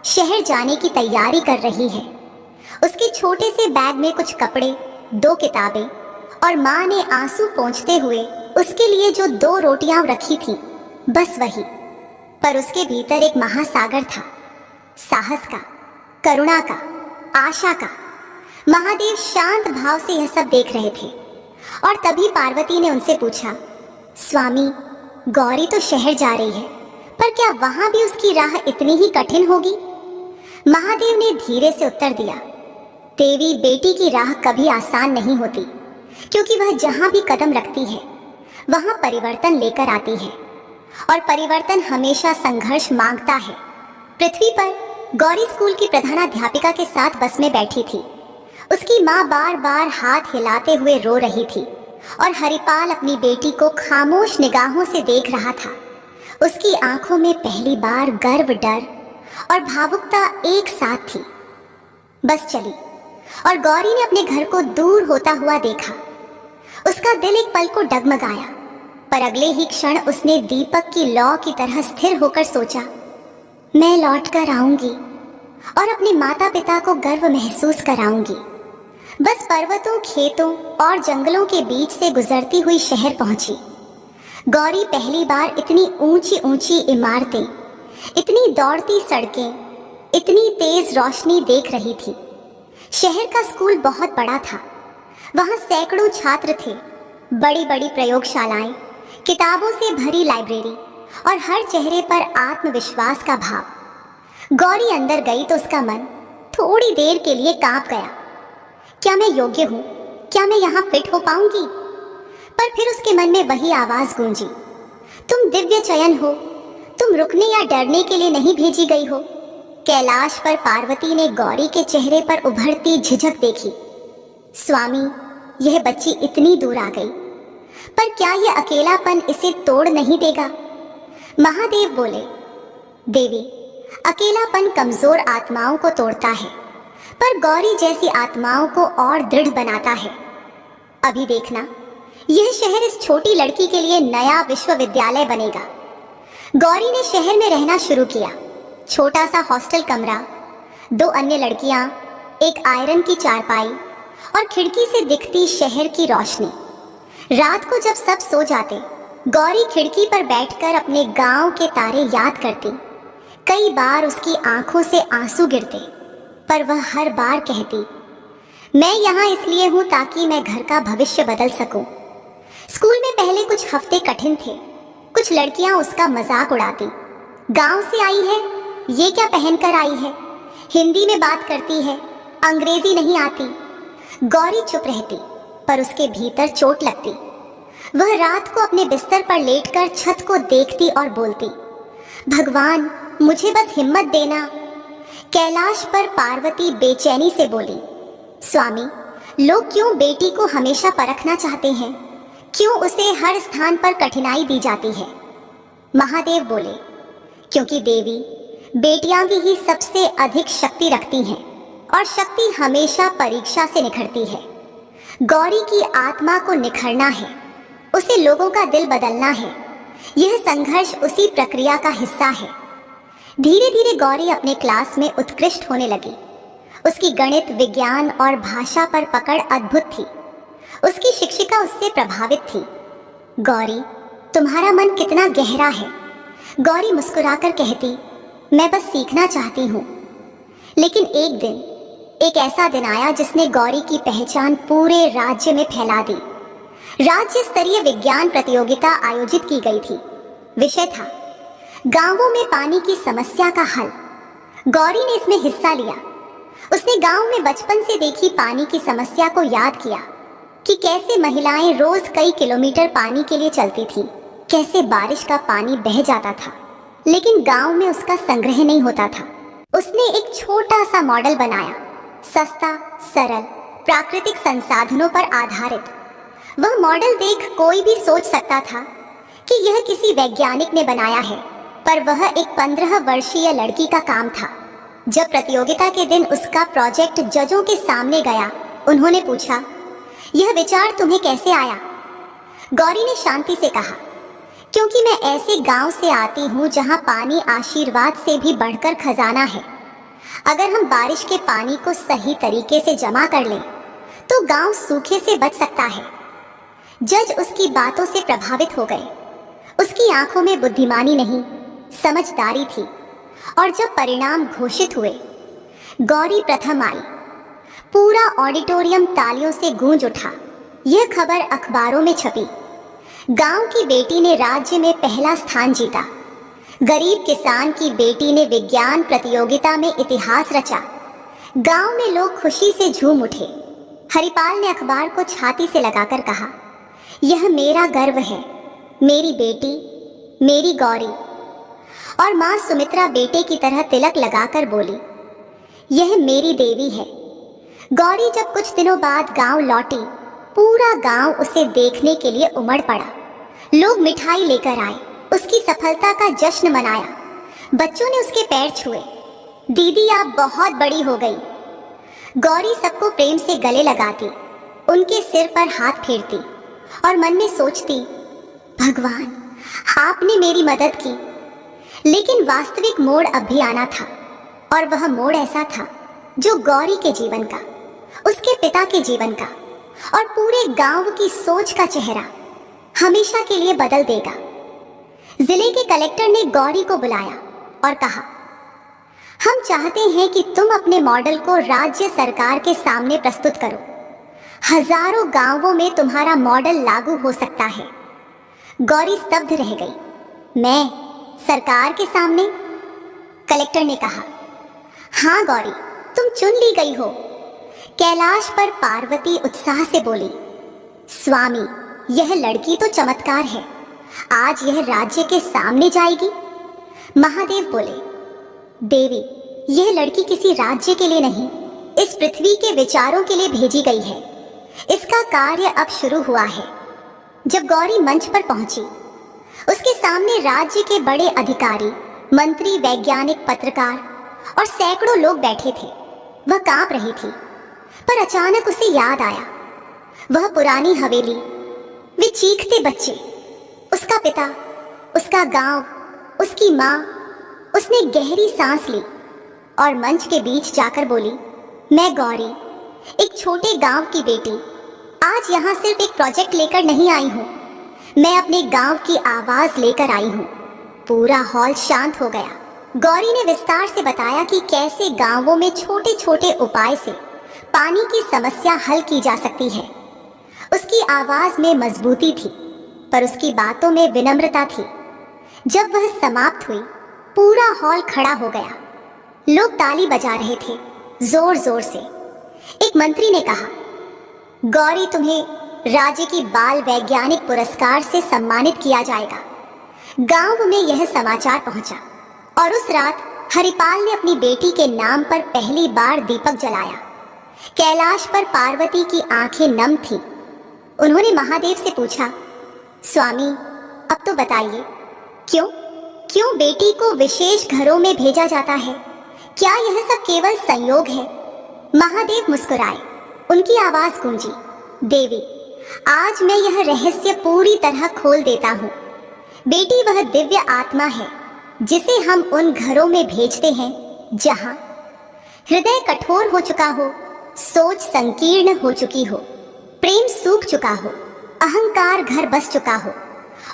शहर जाने की तैयारी कर रही है। उसके छोटे से बैग में कुछ कपड़े, 2 किताबें, और माँ ने आंसू पोंछते हुए उसके लिए जो 2 रोटियां रखी थी, बस वही। पर उसके भीतर एक महासागर था, साहस का, करुणा का, आशा का। महादेव शांत भाव से यह सब देख रहे थे और तभी पार्वती ने उनसे पूछा, स्वामी, गौरी तो शहर जा रही है, पर क्या वहां भी उसकी राह इतनी ही कठिन होगी। महादेव ने धीरे से उत्तर दिया, देवी, बेटी की राह कभी आसान नहीं होती, क्योंकि वह जहां भी कदम रखती है वहां परिवर्तन लेकर आती है, और परिवर्तन हमेशा संघर्ष मांगता है। पृथ्वी पर गौरी स्कूल की प्रधानाध्यापिका के साथ बस में बैठी थी। उसकी माँ बार बार हाथ हिलाते हुए रो रही थी और हरिपाल अपनी बेटी को खामोश निगाहों से देख रहा था। उसकी आंखों में पहली बार गर्व, डर और भावुकता एक साथ थी। बस चली और गौरी ने अपने घर को दूर होता हुआ देखा। उसका दिल एक पल को डगमगाया, पर अगले ही क्षण उसने दीपक की लौ की तरह स्थिर होकर सोचा, मैं लौट कर आऊंगी और अपने माता पिता को गर्व महसूस कराऊंगी। बस पर्वतों, खेतों और जंगलों के बीच से गुजरती हुई शहर पहुंची। गौरी पहली बार इतनी ऊंची ऊंची इमारतें, इतनी दौड़ती सड़कें, इतनी तेज रोशनी देख रही थी। शहर का स्कूल बहुत बड़ा था। वहां सैकड़ों छात्र थे, बड़ी बड़ी प्रयोगशालाएं, किताबों से भरी लाइब्रेरी और हर चेहरे पर आत्मविश्वास का भाव। गौरी अंदर गई तो उसका मन थोड़ी देर के लिए कांप गया। क्या मैं योग्य हूं? क्या मैं यहाँ फिट हो पाऊंगी? पर फिर उसके मन में वही आवाज गूंजी, तुम दिव्य चयन हो, तुम रुकने या डरने के लिए नहीं भेजी गई हो। कैलाश पर पार्वती ने गौरी के चेहरे पर उभरती झिझक देखी। स्वामी, यह बच्ची इतनी दूर आ गई, पर क्या यह अकेलापन इसे तोड़ नहीं देगा? महादेव बोले, देवी, अकेलापन कमजोर आत्माओं को तोड़ता है, पर गौरी जैसी आत्माओं को और दृढ़ बनाता है। अभी देखना, यह शहर इस छोटी लड़की के लिए नया विश्वविद्यालय बनेगा। गौरी ने शहर में रहना शुरू किया। छोटा सा हॉस्टल कमरा, 2 अन्य लड़कियां, एक आयरन की चारपाई और खिड़की से दिखती शहर की रोशनी। रात को जब सब सो जाते, गौरी खिड़की पर बैठकर अपने गांव के तारे याद करती। कई बार उसकी आंखों से आंसू गिरते, पर वह हर बार कहती, मैं यहाँ इसलिए हूँ ताकि मैं घर का भविष्य बदल सकूं। स्कूल में पहले कुछ हफ्ते कठिन थे। कुछ लड़कियां उसका मजाक उड़ाती, गांव से आई है, ये क्या पहनकर आई है, हिंदी में बात करती है, अंग्रेजी नहीं आती। गौरी चुप रहती, पर उसके भीतर चोट लगती। वह रात को अपने बिस्तर पर लेटकर छत को देखती और बोलती, भगवान, मुझे बस हिम्मत देना। कैलाश पर पार्वती बेचैनी से बोली, स्वामी, लोग क्यों बेटी को हमेशा परखना चाहते हैं? क्यों उसे हर स्थान पर कठिनाई दी जाती है? महादेव बोले, क्योंकि देवी, बेटियां भी ही सबसे अधिक शक्ति रखती हैं और शक्ति हमेशा परीक्षा से निखरती है। गौरी की आत्मा को निखरना है, उसे लोगों का दिल बदलना है। यह संघर्ष उसी प्रक्रिया का हिस्सा है। धीरे धीरे गौरी अपने क्लास में उत्कृष्ट होने लगी। उसकी गणित, विज्ञान और भाषा पर पकड़ अद्भुत थी। उसकी शिक्षिका उससे प्रभावित थी। गौरी, तुम्हारा मन कितना गहरा है। गौरी मुस्कुराकर कहती, मैं बस सीखना चाहती हूँ। लेकिन एक दिन, एक ऐसा दिन आया जिसने गौरी की पहचान पूरे राज्य में फैला दी। राज्य स्तरीय विज्ञान प्रतियोगिता आयोजित की गई थी। विषय था गांवों में पानी की समस्या का हल। गौरी ने इसमें हिस्सा लिया। उसने गांव में बचपन से देखी पानी की समस्या को याद किया कि कैसे महिलाएं रोज कई किलोमीटर पानी के लिए चलती थी, कैसे बारिश का पानी बह जाता था, लेकिन गांव में उसका संग्रह नहीं होता था। उसने एक छोटा सा मॉडल बनाया, सस्ता, सरल, प्राकृतिक संसाधनों पर आधारित। वह मॉडल देख कोई भी सोच सकता था कि यह किसी वैज्ञानिक ने बनाया है, पर वह एक 15 वर्षीय लड़की का काम था। जब प्रतियोगिता के दिन उसका प्रोजेक्ट जजों के सामने गया, उन्होंने पूछा, यह विचार तुम्हें कैसे आया? गौरी ने शांति से कहा, क्योंकि मैं ऐसे गांव से आती हूँ जहाँ पानी आशीर्वाद से भी बढ़कर खजाना है। अगर हम बारिश के पानी को सही तरीके से जमा कर लें, तो गांव सूखे से बच सकता है। जज उसकी बातों से प्रभावित हो गए। उसकी आंखों में बुद्धिमानी नहीं, समझदारी थी। और जब परिणाम घोषित हुए, गौरी प्रथम आई। पूरा ऑडिटोरियम तालियों से गूंज उठा। यह खबर अखबारों में छपी। गांव की बेटी ने राज्य में पहला स्थान जीता। गरीब किसान की बेटी ने विज्ञान प्रतियोगिता में इतिहास रचा। गांव में लोग खुशी से झूम उठे। हरिपाल ने अखबार को छाती से लगाकर कहा, यह मेरा गर्व है, मेरी बेटी, मेरी गौरी। और माँ सुमित्रा बेटे की तरह तिलक लगाकर बोली, यह मेरी देवी है। गौरी जब कुछ दिनों बाद गांव लौटी, पूरा गांव उसे देखने के लिए उमड़ पड़ा। लोग मिठाई लेकर आए, उसकी सफलता का जश्न मनाया। बच्चों ने उसके पैर छुए। दीदी आप बहुत बड़ी हो गई। गौरी सबको प्रेम से गले लगाती, उनके सिर पर हाथ फेरती और मन में सोचती, भगवान आपने मेरी मदद की। लेकिन वास्तविक मोड़ अब भी आना था, और वह मोड़ ऐसा था जो गौरी के जीवन का, उसके पिता के जीवन का और पूरे गांव की सोच का चेहरा हमेशा के लिए बदल देगा। जिले के कलेक्टर ने गौरी को बुलाया और कहा, हम चाहते हैं कि तुम अपने मॉडल को राज्य सरकार के सामने प्रस्तुत करो। हजारों गांवों में तुम्हारा मॉडल लागू हो सकता है। गौरी स्तब्ध रह गई। मैं सरकार के सामने? कलेक्टर ने कहा, हाँ गौरी, तुम चुन ली गई हो। कैलाश पर पार्वती उत्साह से बोली, स्वामी यह लड़की तो चमत्कार है, आज यह राज्य के सामने जाएगी। महादेव बोले, देवी यह लड़की किसी राज्य के लिए नहीं, इस पृथ्वी के विचारों के लिए भेजी गई है। इसका कार्य अब शुरू हुआ है। जब गौरी मंच पर पहुंची, उसके सामने राज्य के बड़े अधिकारी, मंत्री, वैज्ञानिक, पत्रकार और सैकड़ों लोग बैठे थे। वह कांप रही थी, पर अचानक उसे याद आया, वह पुरानी हवेली, वे चीखते बच्चे, उसका पिता, उसका गांव, उसकी माँ। उसने गहरी सांस ली और मंच के बीच जाकर बोली, मैं गौरी, एक छोटे गांव की बेटी, आज यहाँ सिर्फ एक प्रोजेक्ट लेकर नहीं आई हूँ, मैं अपने गांव की आवाज लेकर आई हूँ। पूरा हॉल शांत हो गया। गौरी ने विस्तार से बताया कि कैसे गांवों में छोटे छोटे उपाय से पानी की समस्या हल की जा सकती है। उसकी आवाज में मजबूती थी, पर उसकी बातों में विनम्रता थी। जब वह समाप्त हुई, पूरा हॉल खड़ा हो गया। लोग ताली बजा रहे थे, जोर जोर से। एक मंत्री ने कहा, गौरी तुम्हें राज्य की बाल वैज्ञानिक पुरस्कार से सम्मानित किया जाएगा। गांव में यह समाचार पहुंचा और उस रात हरिपाल ने अपनी बेटी के नाम पर पहली बार दीपक जलाया। कैलाश पर पार्वती की आंखें नम थीं। उन्होंने महादेव से पूछा, स्वामी अब तो बताइए, क्यों बेटी को विशेष घरों में भेजा जाता है? क्या यह सब केवल संयोग है? महादेव मुस्कुराए, उनकी आवाज गूंजी, देवी आज मैं यह रहस्य पूरी तरह खोल देता हूँ। बेटी वह दिव्य आत्मा है जिसे हम उन घरों में भेजते हैं जहां हृदय कठोर हो चुका हो, सोच संकीर्ण हो चुकी हो, प्रेम सूख चुका हो, अहंकार घर बस चुका हो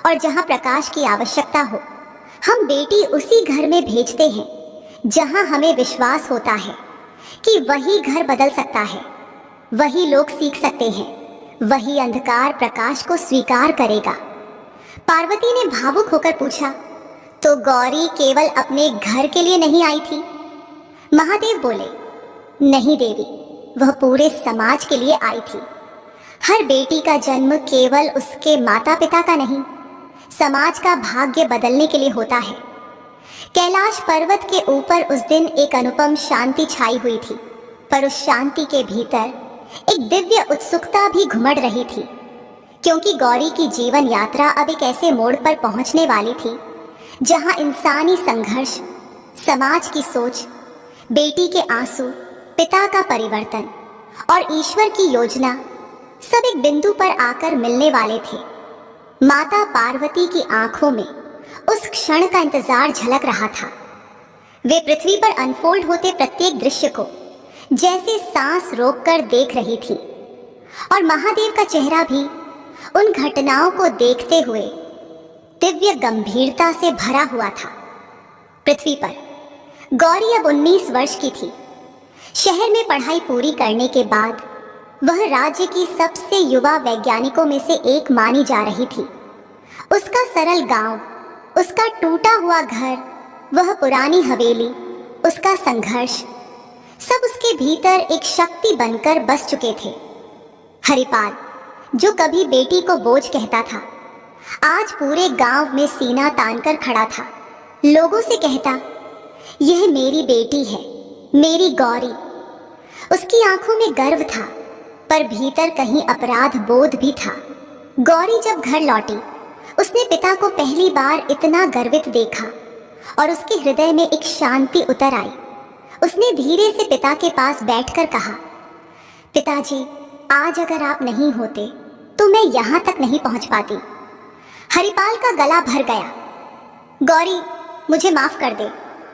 और जहां प्रकाश की आवश्यकता हो। हम बेटी उसी घर में भेजते हैं जहां हमें विश्वास होता है कि वही घर बदल सकता है, वही लोग सीख सकते हैं, वही अंधकार प्रकाश को स्वीकार करेगा। पार्वती ने भावुक होकर पूछा, तो गौरी केवल अपने घर के लिए नहीं आई थी? महादेव बोले, नहीं देवी, वह पूरे समाज के लिए आई थी। हर बेटी का जन्म केवल उसके माता पिता का नहीं, समाज का भाग्य बदलने के लिए होता है। कैलाश पर्वत के ऊपर उस दिन एक अनुपम शांति छाई हुई थी, पर उस शांति के भीतर एक दिव्य उत्सुकता भी घुमड़ रही थी, क्योंकि गौरी की जीवन यात्रा अब एक ऐसे मोड़ पर पहुंचने वाली थी जहां इंसानी संघर्ष, समाज की सोच, बेटी के आंसू, पिता का परिवर्तन और ईश्वर की योजना सब एक बिंदु पर आकर मिलने वाले थे। माता पार्वती की आंखों में उस क्षण का इंतजार झलक रहा था। वे पृथ्वी पर अनफोल्ड होते प्रत्येक दृश्य को जैसे सांस रोककर देख रही थी, और महादेव का चेहरा भी उन घटनाओं को देखते हुए दिव्य गंभीरता से भरा हुआ था। पृथ्वी पर गौरी अब 19 वर्ष की थी। शहर में पढ़ाई पूरी करने के बाद वह राज्य की सबसे युवा वैज्ञानिकों में से एक मानी जा रही थी। उसका सरल गांव, उसका टूटा हुआ घर, वह पुरानी हवेली, उसका संघर्ष, सब उसके भीतर एक शक्ति बनकर बस चुके थे। हरिपाल, जो कभी बेटी को बोझ कहता था, आज पूरे गांव में सीना तानकर खड़ा था। लोगों से कहता, यह मेरी बेटी है, मेरी गौरी। उसकी आंखों में गर्व था, पर भीतर कहीं अपराध बोध भी था। गौरी जब घर लौटी, उसने पिता को पहली बार इतना गर्वित देखा और उसके हृदय में एक शांति उतर आई। उसने धीरे से पिता के पास बैठकर कहा, पिताजी, आज अगर आप नहीं होते तो मैं यहां तक नहीं पहुंच पाती। हरिपाल का गला भर गया। गौरी, मुझे माफ कर दे,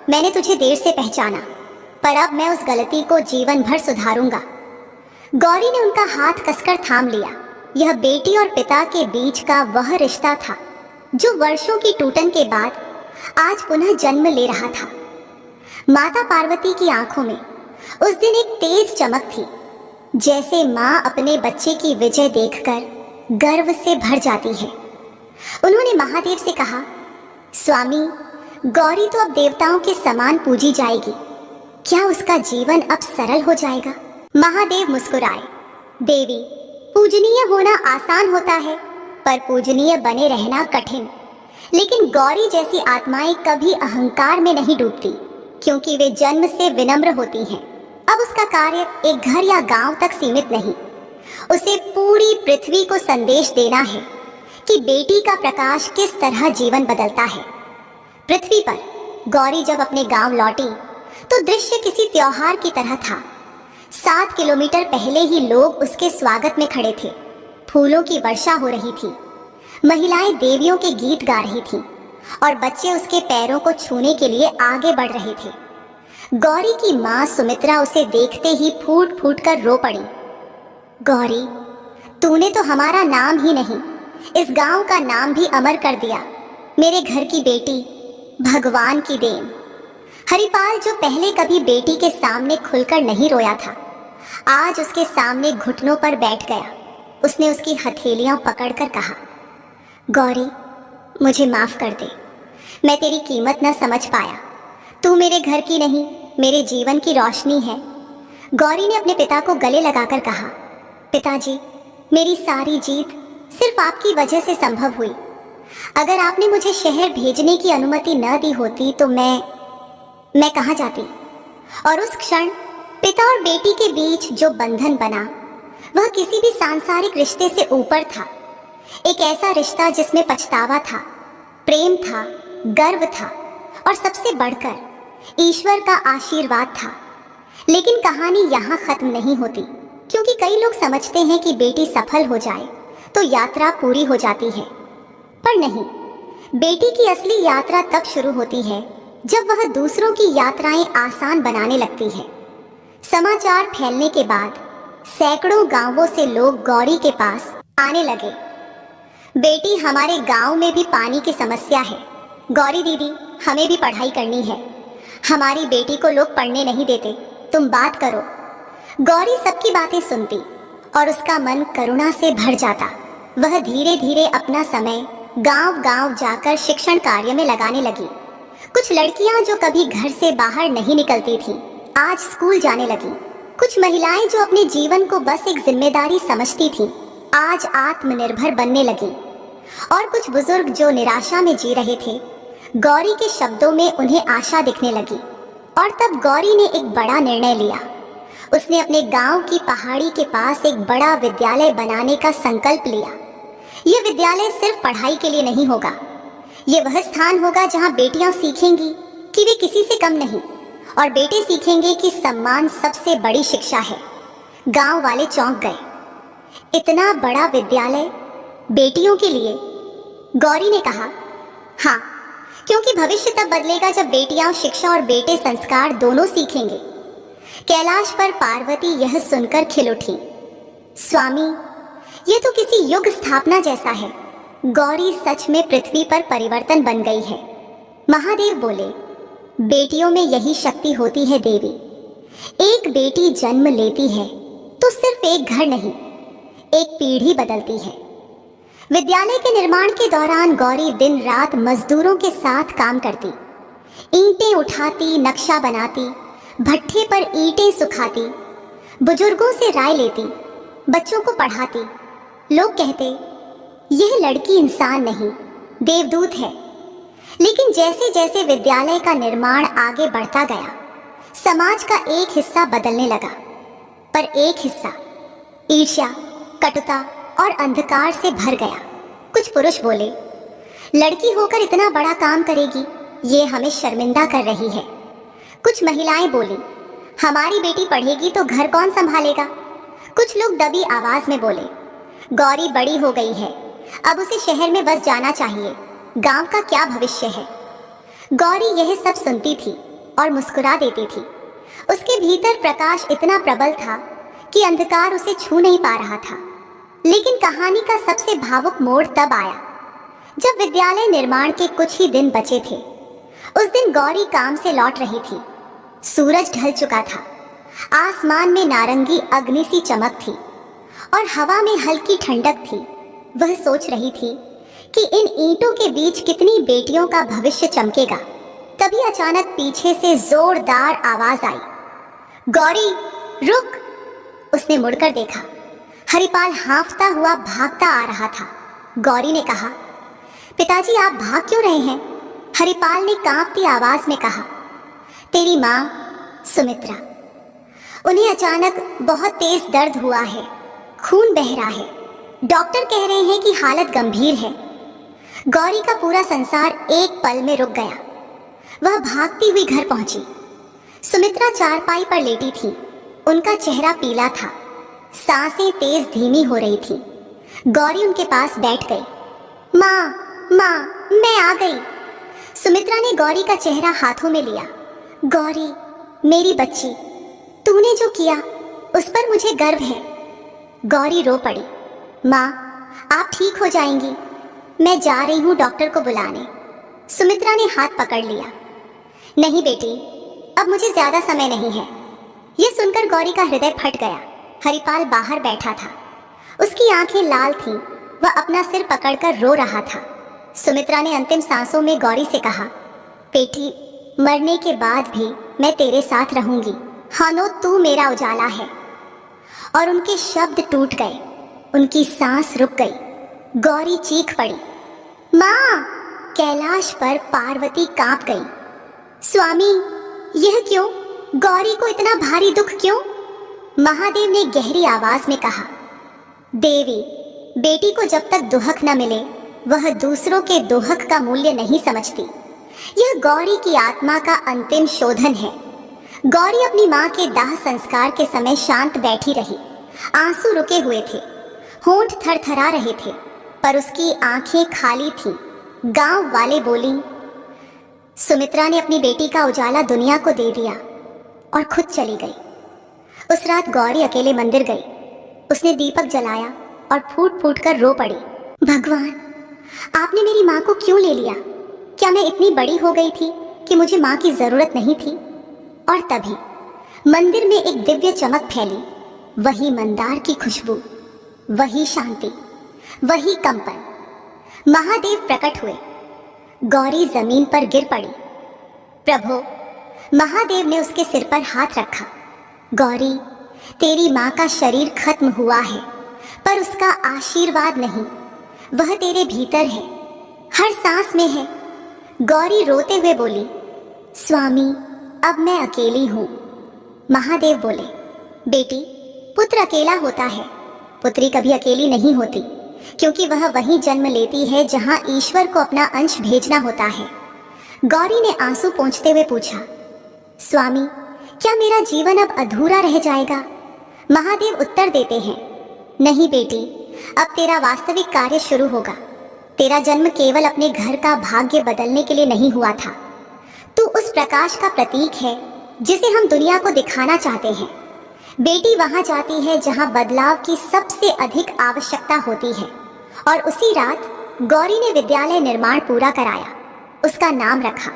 मैंने तुझे देर से पहचाना, पर अब मैं उस गलती को जीवन भर सुधारूंगा। गौरी ने उनका हाथ कसकर थाम लिया। यह बेटी और पिता के बीच का वह रिश्ता था जो वर्षों की टूटन के बाद आज पुनः जन्म ले रहा था। माता पार्वती की आंखों में उस दिन एक तेज चमक थी, जैसे माँ अपने बच्चे की विजय देखकर गर्व से भर जाती है। उन्होंने महादेव से कहा, स्वामी, गौरी तो अब देवताओं के समान पूजी जाएगी, क्या उसका जीवन अब सरल हो जाएगा? महादेव मुस्कुराए, देवी, पूजनीय होना आसान होता है, पर पूजनीय बने रहना कठिन। लेकिन गौरी जैसी आत्माएं कभी अहंकार में नहीं डूबती, क्योंकि वे जन्म से विनम्र होती हैं। अब उसका कार्य एक घर या गांव तक सीमित नहीं, उसे पूरी पृथ्वी को संदेश देना है कि बेटी का प्रकाश किस तरह जीवन बदलता है। पृथ्वी पर गौरी जब अपने गांव लौटी तो दृश्य किसी त्योहार की तरह था। 7 किलोमीटर पहले ही लोग उसके स्वागत में खड़े थे। फूलों की वर्षा हो रही थी, महिलाएं देवियों के गीत गा रही थीं और बच्चे उसके पैरों को छूने के लिए आगे बढ़ रहे थे। गौरी की मां सुमित्रा उसे देखते ही फूट फूट कर रो पड़ी। गौरी, तूने तो हमारा नाम ही नहीं, इस गांव का नाम भी अमर कर दिया। मेरे घर की बेटी, भगवान की देन। हरिपाल, जो पहले कभी बेटी के सामने खुलकर नहीं रोया था, आज उसके सामने घुटनों पर बैठ गया। उसने उसकी हथेलियां पकड़कर कहा, गौरी, मुझे माफ कर दे, मैं तेरी कीमत न समझ पाया। तू मेरे घर की नहीं, मेरे जीवन की रोशनी है। गौरी ने अपने पिता को गले लगाकर कहा, पिताजी, मेरी सारी जीत सिर्फ आपकी वजह से संभव हुई। अगर आपने मुझे शहर भेजने की अनुमति न दी होती तो मैं कहाँ जाती? और उस क्षण पिता और बेटी के बीच जो बंधन बना, वह किसी भी सांसारिक रिश्ते से ऊपर था। एक ऐसा रिश्ता जिसमें पछतावा था, प्रेम था, गर्व था और सबसे बढ़कर ईश्वर का आशीर्वाद था। लेकिन कहानी यहाँ खत्म नहीं होती, क्योंकि कई लोग समझते हैं कि बेटी सफल हो जाए तो यात्रा पूरी हो जाती है, पर नहीं। बेटी की असली यात्रा तब शुरू होती है जब वह दूसरों की यात्राएं आसान बनाने लगती है। समाचार फैलने के बाद सैकड़ों गांवों से लोग गौरी के पास आने लगे। बेटी, हमारे गांव में भी पानी की समस्या है। गौरी दीदी, हमें भी पढ़ाई करनी है, हमारी बेटी को लोग पढ़ने नहीं देते, तुम बात करो। गौरी सबकी बातें सुनती और उसका मन करुणा से भर जाता। वह धीरे धीरे अपना समय गांव गांव जाकर शिक्षण कार्य में लगाने लगी। कुछ लड़कियां जो कभी घर से बाहर नहीं निकलती थीं, आज स्कूल जाने लगी। कुछ महिलाएं जो अपने जीवन को बस एक जिम्मेदारी समझती थीं, आज आत्मनिर्भर बनने लगी। और कुछ बुजुर्ग जो निराशा में जी रहे थे, गौरी के शब्दों में उन्हें आशा दिखने लगी। और तब गौरी ने एक बड़ा निर्णय लिया। उसने अपने गांव की पहाड़ी के पास एक बड़ा विद्यालय बनाने का संकल्प लिया। यह विद्यालय सिर्फ पढ़ाई के लिए नहीं होगा, ये वह स्थान होगा जहां बेटियां सीखेंगी कि वे किसी से कम नहीं, और बेटे सीखेंगे कि सम्मान सबसे बड़ी शिक्षा है। गांव वाले चौंक गए। इतना बड़ा विद्यालय बेटियों के लिए? गौरी ने कहा, हाँ, क्योंकि भविष्य तब बदलेगा जब बेटियां शिक्षा और बेटे संस्कार दोनों सीखेंगे। कैलाश पर पार्वती यह सुनकर खिल उठी। स्वामी, यह तो किसी युग स्थापना जैसा है। गौरी सच में पृथ्वी पर परिवर्तन बन गई है। महादेव बोले, बेटियों में यही शक्ति होती है देवी। एक बेटी जन्म लेती है तो सिर्फ एक घर नहीं, एक पीढ़ी बदलती है। विद्यालय के निर्माण के दौरान गौरी दिन रात मजदूरों के साथ काम करती, ईंटें उठाती, नक्शा बनाती, भट्ठे पर ईंटें सुखाती, बुजुर्गों से राय लेती, बच्चों को पढ़ाती। लोग कहते, यह लड़की इंसान नहीं, देवदूत है। लेकिन जैसे जैसे विद्यालय का निर्माण आगे बढ़ता गया, समाज का एक हिस्सा बदलने लगा, पर एक हिस्सा ईर्ष्या, कटुता और अंधकार से भर गया। कुछ पुरुष बोले, लड़की होकर इतना बड़ा काम करेगी, ये हमें शर्मिंदा कर रही है। कुछ महिलाएं बोली, हमारी बेटी पढ़ेगी तो घर कौन संभालेगा। कुछ लोग दबी आवाज में बोले, गौरी बड़ी हो गई है, अब उसे शहर में बस जाना चाहिए, गांव का क्या भविष्य है। गौरी यह सब सुनती थी और मुस्कुरा देती थी। उसके भीतर प्रकाश इतना प्रबल था कि अंधकार उसे छू नहीं पा रहा था। लेकिन कहानी का सबसे भावुक मोड़ तब आया जब विद्यालय निर्माण के कुछ ही दिन बचे थे। उस दिन गौरी काम से लौट रही थी। सूरज ढल चुका था, आसमान में नारंगी अग्नि सी चमक थी और हवा में हल्की ठंडक थी। वह सोच रही थी कि इन ईंटों के बीच कितनी बेटियों का भविष्य चमकेगा। तभी अचानक पीछे से जोरदार आवाज आई, गौरी रुक। उसने मुड़कर देखा, हरिपाल हांफता हुआ भागता आ रहा था। गौरी ने कहा, पिताजी आप भाग क्यों रहे हैं? हरिपाल ने कांपती आवाज में कहा, तेरी माँ सुमित्रा। उन्हें अचानक बहुत तेज दर्द हुआ है, खून बह रहा है। डॉक्टर कह रहे हैं कि हालत गंभीर है। गौरी का पूरा संसार एक पल में रुक गया। वह भागती हुई घर पहुंची। सुमित्रा चारपाई पर लेटी थी। उनका चेहरा पीला था, सांसें तेज धीमी हो रही थी। गौरी उनके पास बैठ गई। माँ, माँ, मैं आ गई। सुमित्रा ने गौरी का चेहरा हाथों में लिया। गौरी, मेरी बच्ची, तूने जो किया उस पर मुझे गर्व है। गौरी रो पड़ी। माँ, आप ठीक हो जाएंगी, मैं जा रही हूँ डॉक्टर को बुलाने। सुमित्रा ने हाथ पकड़ लिया। नहीं बेटी, अब मुझे ज्यादा समय नहीं है। यह सुनकर गौरी का हृदय फट गया। हरिपाल बाहर बैठा था, उसकी आंखें लाल थीं। वह अपना सिर पकड़कर रो रहा था। सुमित्रा ने अंतिम सांसों में गौरी से कहा, बेटी, मरने के बाद भी मैं तेरे साथ रहूंगी। हानो, तू मेरा उजाला है। और उनके शब्द टूट गए, उनकी सांस रुक गई। गौरी चीख पड़ी, माँ! कैलाश पर पार्वती कांप गई। स्वामी, यह क्यों? गौरी को इतना भारी दुख क्यों? महादेव ने गहरी आवाज में कहा, देवी, बेटी को जब तक दुहक न मिले वह दूसरों के दुहक का मूल्य नहीं समझती। यह गौरी की आत्मा का अंतिम शोधन है। गौरी अपनी माँ के दाह संस्कार के समय शांत बैठी रही। आंसू रुके हुए थे, होंठ थरथरा रहे थे, पर उसकी आंखें खाली थीं। गांव वाले बोली, सुमित्रा ने अपनी बेटी का उजाला दुनिया को दे दिया और खुद चली गई। उस रात गौरी अकेले मंदिर गई। उसने दीपक जलाया और फूट फूट कर रो पड़ी, भगवान, आपने मेरी माँ को क्यों ले लिया? क्या मैं इतनी बड़ी हो गई थी कि मुझे माँ की जरूरत नहीं थी? और तभी मंदिर में एक दिव्य चमक फैली। वही मंदार की खुशबू, वही शांति, वही कंपन। महादेव प्रकट हुए। गौरी जमीन पर गिर पड़ी। प्रभु, महादेव ने उसके सिर पर हाथ रखा। गौरी, तेरी माँ का शरीर खत्म हुआ है, पर उसका आशीर्वाद नहीं। वह तेरे भीतर है, हर सांस में है। गौरी रोते हुए बोली, स्वामी, अब मैं अकेली हूँ। महादेव बोले, बेटी, पुत्र अकेला होता है, पुत्री कभी अकेली नहीं होती, क्योंकि वह वहीं जन्म लेती है जहाँ ईश्वर को अपना अंश भेजना होता है। गौरी ने आंसू पोंछते हुए पूछा, स्वामी, क्या मेरा जीवन अब अधूरा रह जाएगा? महादेव उत्तर देते हैं, नहीं बेटी, अब तेरा वास्तविक कार्य शुरू होगा। तेरा जन्म केवल अपने घर का भाग्य बदलने के लिए नहीं हुआ था। तू उस प्रकाश का प्रतीक है जिसे हम दुनिया को दिखाना चाहते हैं। बेटी वहां जाती है जहां बदलाव की सबसे अधिक आवश्यकता होती है। और उसी रात गौरी ने विद्यालय निर्माण पूरा कराया। उसका नाम रखा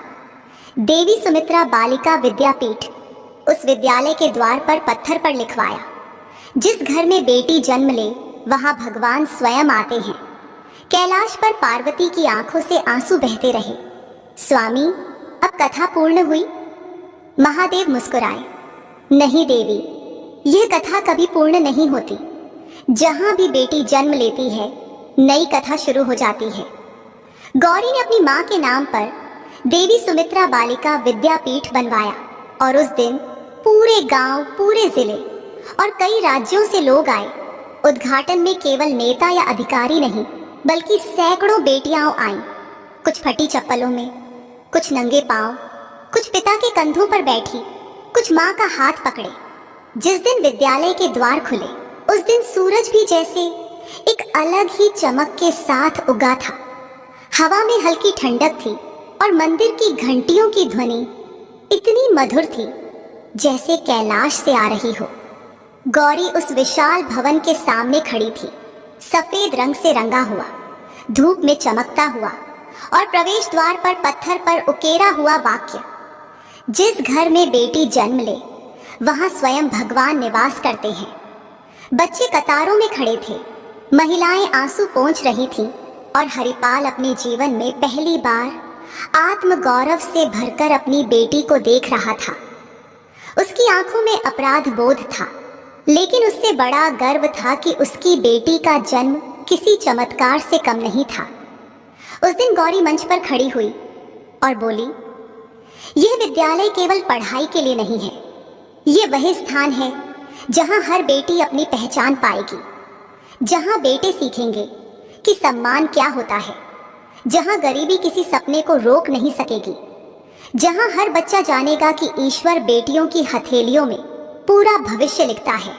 देवी सुमित्रा बालिका विद्यापीठ। उस विद्यालय के द्वार पर पत्थर पर लिखवाया, जिस घर में बेटी जन्म ले वहां भगवान स्वयं आते हैं। कैलाश पर पार्वती की आंखों से आंसू बहते रहे। स्वामी, अब कथा पूर्ण हुई? महादेव मुस्कुराए, नहीं देवी, यह कथा कभी पूर्ण नहीं होती। जहां भी बेटी जन्म लेती है, नई कथा शुरू हो जाती है। गौरी ने अपनी मां के नाम पर देवी सुमित्रा बालिका विद्यापीठ बनवाया और उस दिन पूरे गांव, पूरे जिले और कई राज्यों से लोग आए। उद्घाटन में केवल नेता या अधिकारी नहीं, बल्कि सैकड़ों बेटियां आईं। कुछ फटी चप्पलों में, कुछ नंगे पांव, कुछ पिता के कंधों पर बैठी, कुछ माँ का हाथ पकड़े। जिस दिन विद्यालय के द्वार खुले, उस दिन सूरज भी जैसे एक अलग ही चमक के साथ उगा था। हवा में हल्की ठंडक थी और मंदिर की घंटियों की ध्वनि इतनी मधुर थी जैसे कैलाश से आ रही हो। गौरी उस विशाल भवन के सामने खड़ी थी, सफेद रंग से रंगा हुआ, धूप में चमकता हुआ, और प्रवेश द्वार पर पत्थर पर उकेरा हुआ वाक्य, जिस घर में बेटी जन्म ले वहां स्वयं भगवान निवास करते हैं। बच्चे कतारों में खड़े थे, महिलाएं आंसू पोंछ रही थीं और हरिपाल अपने जीवन में पहली बार आत्मगौरव से भरकर अपनी बेटी को देख रहा था। उसकी आंखों में अपराध बोध था, लेकिन उससे बड़ा गर्व था कि उसकी बेटी का जन्म किसी चमत्कार से कम नहीं था। उस दिन गौरी मंच पर खड़ी हुई और बोली, यह विद्यालय केवल पढ़ाई के लिए नहीं है, ये वही स्थान है जहां हर बेटी अपनी पहचान पाएगी, जहां बेटे सीखेंगे कि सम्मान क्या होता है, जहां गरीबी किसी सपने को रोक नहीं सकेगी, जहां हर बच्चा जानेगा कि ईश्वर बेटियों की हथेलियों में पूरा भविष्य लिखता है।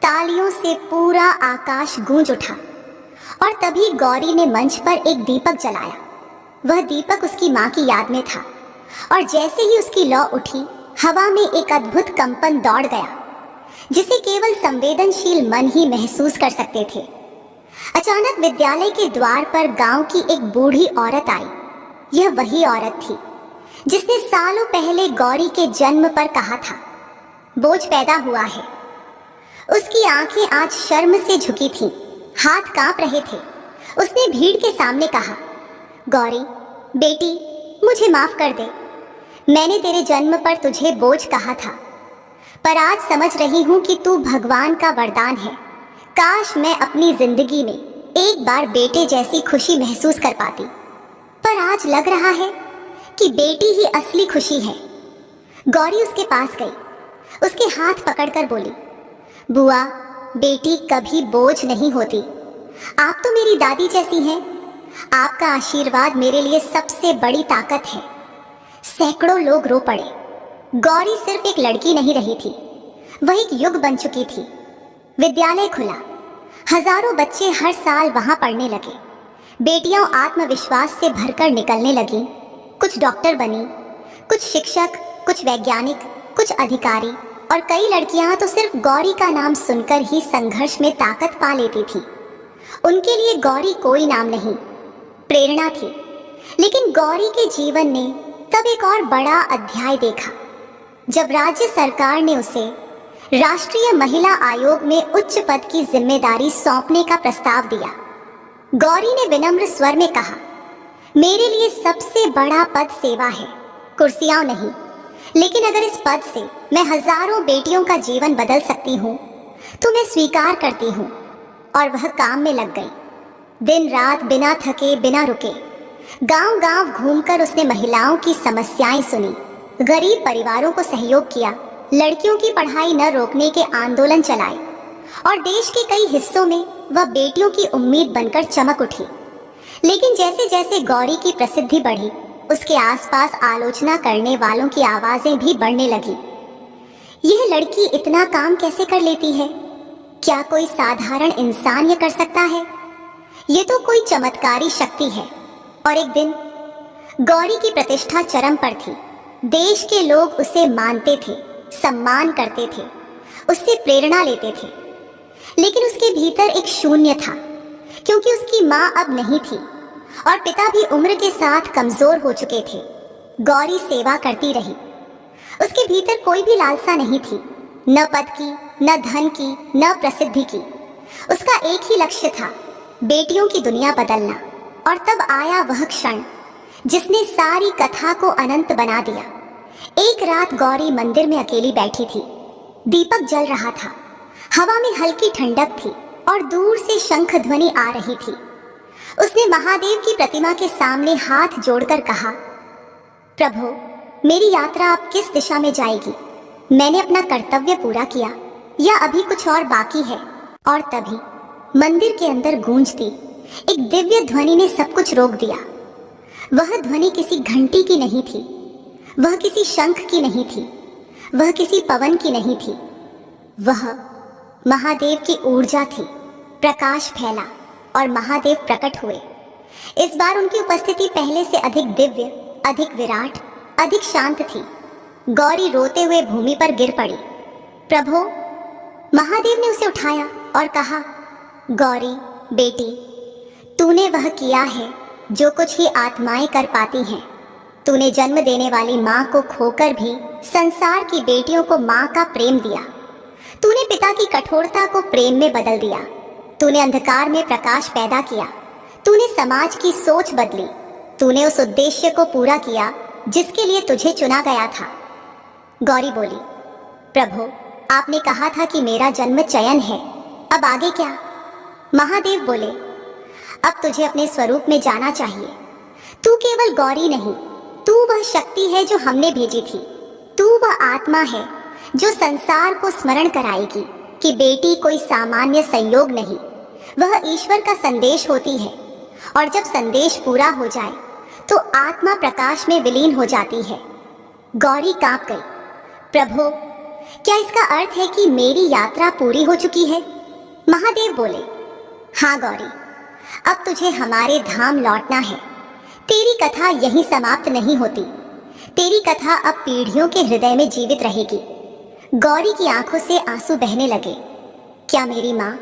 तालियों से पूरा आकाश गूंज उठा और तभी गौरी ने मंच पर एक दीपक जलाया। वह दीपक उसकी माँ की याद में था और जैसे ही उसकी लौ उठी, हवा में एक अद्भुत कंपन दौड़ गया, जिसे केवल संवेदनशील मन ही महसूस कर सकते थे। अचानक विद्यालय के द्वार पर गांव की एक बूढ़ी औरत आई। यह वही औरत थी जिसने सालों पहले गौरी के जन्म पर कहा था, बोझ पैदा हुआ है। उसकी आंखें आज शर्म से झुकी थीं, हाथ कांप रहे थे। उसने भीड़ के सामने कहा, गौरी बेटी, मुझे माफ कर दे। मैंने तेरे जन्म पर तुझे बोझ कहा था, पर आज समझ रही हूं कि तू भगवान का वरदान है। काश मैं अपनी जिंदगी में एक बार बेटे जैसी खुशी महसूस कर पाती, पर आज लग रहा है कि बेटी ही असली खुशी है। गौरी उसके पास गई, उसके हाथ पकड़कर बोली, बुआ, बेटी कभी बोझ नहीं होती। आप तो मेरी दादी जैसी हैं। आपका आशीर्वाद मेरे लिए सबसे बड़ी ताकत है। सैकड़ों लोग रो पड़े। गौरी सिर्फ एक लड़की नहीं रही थी, वह एक युग बन चुकी थी। विद्यालय खुला, हजारों बच्चे हर साल वहां पढ़ने लगे। बेटियां आत्मविश्वास से भरकर निकलने लगीं। कुछ डॉक्टर बनी, कुछ शिक्षक, कुछ वैज्ञानिक, कुछ अधिकारी, और कई लड़कियां तो सिर्फ गौरी का नाम सुनकर ही संघर्ष में ताकत पा लेती थी। उनके लिए गौरी कोई नाम नहीं, प्रेरणा थी। लेकिन गौरी के जीवन ने तब एक और बड़ा अध्याय देखा, जब राज्य सरकार ने उसे राष्ट्रीय महिला आयोग में उच्च पद की जिम्मेदारी सौंपने का प्रस्ताव दिया। गौरी ने विनम्र स्वर में कहा, मेरे लिए सबसे बड़ा पद सेवा है, कुर्सियां नहीं। लेकिन अगर इस पद से मैं हजारों बेटियों का जीवन बदल सकती हूँ तो मैं स्वीकार करती हूँ। और वह काम में लग गई। दिन रात बिना थके, बिना रुके, गांव गांव घूमकर उसने महिलाओं की समस्याएं सुनी, गरीब परिवारों को सहयोग किया, लड़कियों की पढ़ाई न रोकने के आंदोलन चलाए, और देश के कई हिस्सों में वह बेटियों की उम्मीद बनकर चमक उठी। लेकिन जैसे जैसे गौरी की प्रसिद्धि बढ़ी, उसके आसपास आलोचना करने वालों की आवाजें भी बढ़ने लगी। यह लड़की इतना काम कैसे कर लेती है? क्या कोई साधारण इंसान ये कर सकता है? ये तो कोई चमत्कारी शक्ति है। और एक दिन गौरी की प्रतिष्ठा चरम पर थी। देश के लोग उसे मानते थे, सम्मान करते थे, उससे प्रेरणा लेते थे। लेकिन उसके भीतर एक शून्य था, क्योंकि उसकी माँ अब नहीं थी और पिता भी उम्र के साथ कमजोर हो चुके थे। गौरी सेवा करती रही। उसके भीतर कोई भी लालसा नहीं थी, न पद की, न धन की, न प्रसिद्धि की। उसका एक ही लक्ष्य था, बेटियों की दुनिया बदलना। और तब आया वह क्षण जिसने सारी कथा को अनंत बना दिया। एक रात गौरी मंदिर में अकेली बैठी थी। दीपक जल रहा था, हवा में हल्की ठंडक थी और दूर से शंख ध्वनि आ रही थी। उसने महादेव की प्रतिमा के सामने हाथ जोड़कर कहा, प्रभु, मेरी यात्रा अब किस दिशा में जाएगी? मैंने अपना कर्तव्य पूरा किया या अभी कुछ और बाकी है? और तभी मंदिर के अंदर गूंजती एक दिव्य ध्वनि ने सब कुछ रोक दिया। वह ध्वनि किसी घंटी की नहीं थी, वह किसी शंख की नहीं थी, वह किसी पवन की नहीं थी। वह महादेव की ऊर्जा थी। प्रकाश फैला और महादेव प्रकट हुए। इस बार उनकी उपस्थिति पहले से अधिक दिव्य, अधिक विराट, अधिक शांत थी। गौरी रोते हुए भूमि पर गिर पड़ी। प्रभु, महादेव ने उसे उठाया और कहा, गौरी बेटी, तूने वह किया है जो कुछ ही आत्माएं कर पाती हैं। तूने जन्म देने वाली माँ को खोकर भी संसार की बेटियों को माँ का प्रेम दिया। तूने पिता की कठोरता को प्रेम में बदल दिया। तूने अंधकार में प्रकाश पैदा किया। तूने समाज की सोच बदली। तूने उस उद्देश्य को पूरा किया जिसके लिए तुझे चुना गया था। गौरी बोली, प्रभु, आपने कहा था कि मेरा जन्म चयन है, अब आगे क्या? महादेव बोले, अब तुझे अपने स्वरूप में जाना चाहिए। तू केवल गौरी नहीं, तू वह शक्ति है जो हमने भेजी थी। तू वह आत्मा है जो संसार को स्मरण कराएगी कि बेटी कोई सामान्य संयोग नहीं, वह ईश्वर का संदेश होती है। और जब संदेश पूरा हो जाए तो आत्मा प्रकाश में विलीन हो जाती है। गौरी कांप गई। प्रभु, क्या इसका अर्थ है कि मेरी यात्रा पूरी हो चुकी है? महादेव बोले, हाँ गौरी, अब तुझे हमारे धाम लौटना है। तेरी कथा यहीं समाप्त नहीं होती। तेरी कथा अब पीढ़ियों के हृदय में जीवित रहेगी। गौरी की आंखों से आंसू बहने लगे। क्या मेरी माँ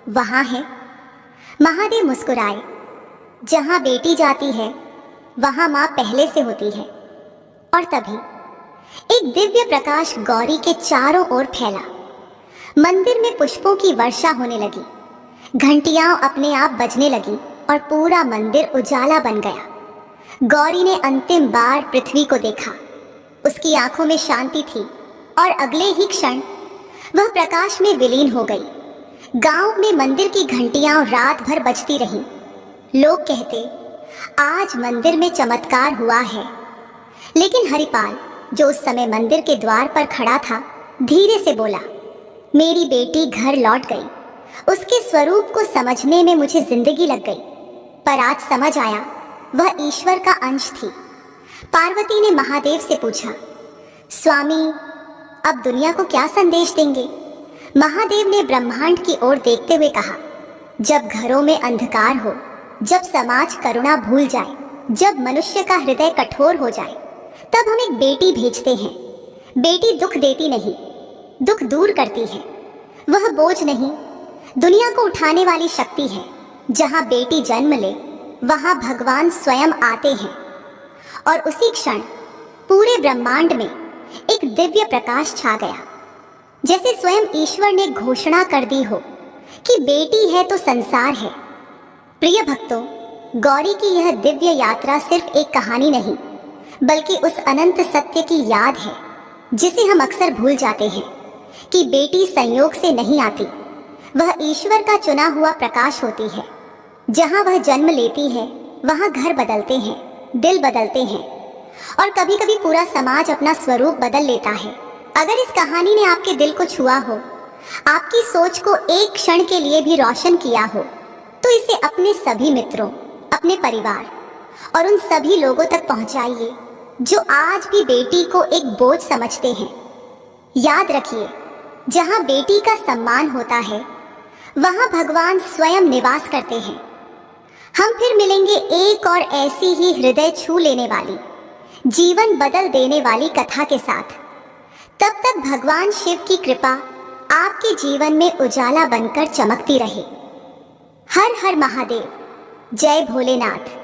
वहां है? महादेव मुस्कुराए। जहां बेटी जाती है वहां माँ पहले से होती है। और तभी एक दिव्य प्रकाश गौरी के चारों ओर फैला। मंदिर में पुष्पों की वर्षा होने लगी। घंटियां अपने आप बजने लगी और पूरा मंदिर उजाला बन गया। गौरी ने अंतिम बार पृथ्वी को देखा। उसकी आंखों में शांति थी और अगले ही क्षण वह प्रकाश में विलीन हो गई। गांव में मंदिर की घंटियां रात भर बजती रहीं। लोग कहते, आज मंदिर में चमत्कार हुआ है। लेकिन हरिपाल, जो उस समय मंदिर के द्वार पर खड़ा था, धीरे से बोला, मेरी बेटी घर लौट गई। उसके स्वरूप को समझने में मुझे जिंदगी लग गई, पर आज समझ आया वह ईश्वर का अंश थी। पार्वती ने महादेव से पूछा, स्वामी, अब दुनिया को क्या संदेश देंगे? महादेव ने ब्रह्मांड की ओर देखते हुए कहा, जब घरों में अंधकार हो, जब समाज करुणा भूल जाए, जब मनुष्य का हृदय कठोर हो जाए, तब हम एक बेटी भेजते हैं। बेटी दुख देती नहीं, दुख दूर करती है। वह बोझ नहीं, दुनिया को उठाने वाली शक्ति है। जहां बेटी जन्म ले वहां भगवान स्वयं आते हैं। और उसी क्षण पूरे ब्रह्मांड में एक दिव्य प्रकाश छा गया, जैसे स्वयं ईश्वर ने घोषणा कर दी हो कि बेटी है तो संसार है। प्रिय भक्तों, गौरी की यह दिव्य यात्रा सिर्फ एक कहानी नहीं, बल्कि उस अनंत सत्य की याद है जिसे हम अक्सर भूल जाते हैं कि बेटी संयोग से नहीं आती, वह ईश्वर का चुना हुआ प्रकाश होती है। जहां वह जन्म लेती है वहां घर बदलते हैं, दिल बदलते हैं और कभी कभी पूरा समाज अपना स्वरूप बदल लेता है। अगर इस कहानी ने आपके दिल को छुआ हो, आपकी सोच को एक क्षण के लिए भी रोशन किया हो, तो इसे अपने सभी मित्रों, अपने परिवार और उन सभी लोगों तक पहुंचाइए जो आज भी बेटी को एक बोझ समझते हैं। याद रखिए, जहां बेटी का सम्मान होता है वहां भगवान स्वयं निवास करते हैं। हम फिर मिलेंगे एक और ऐसी ही हृदय छू लेने वाली, जीवन बदल देने वाली कथा के साथ। तब तक भगवान शिव की कृपा आपके जीवन में उजाला बनकर चमकती रहे। हर हर महादेव। जय भोलेनाथ।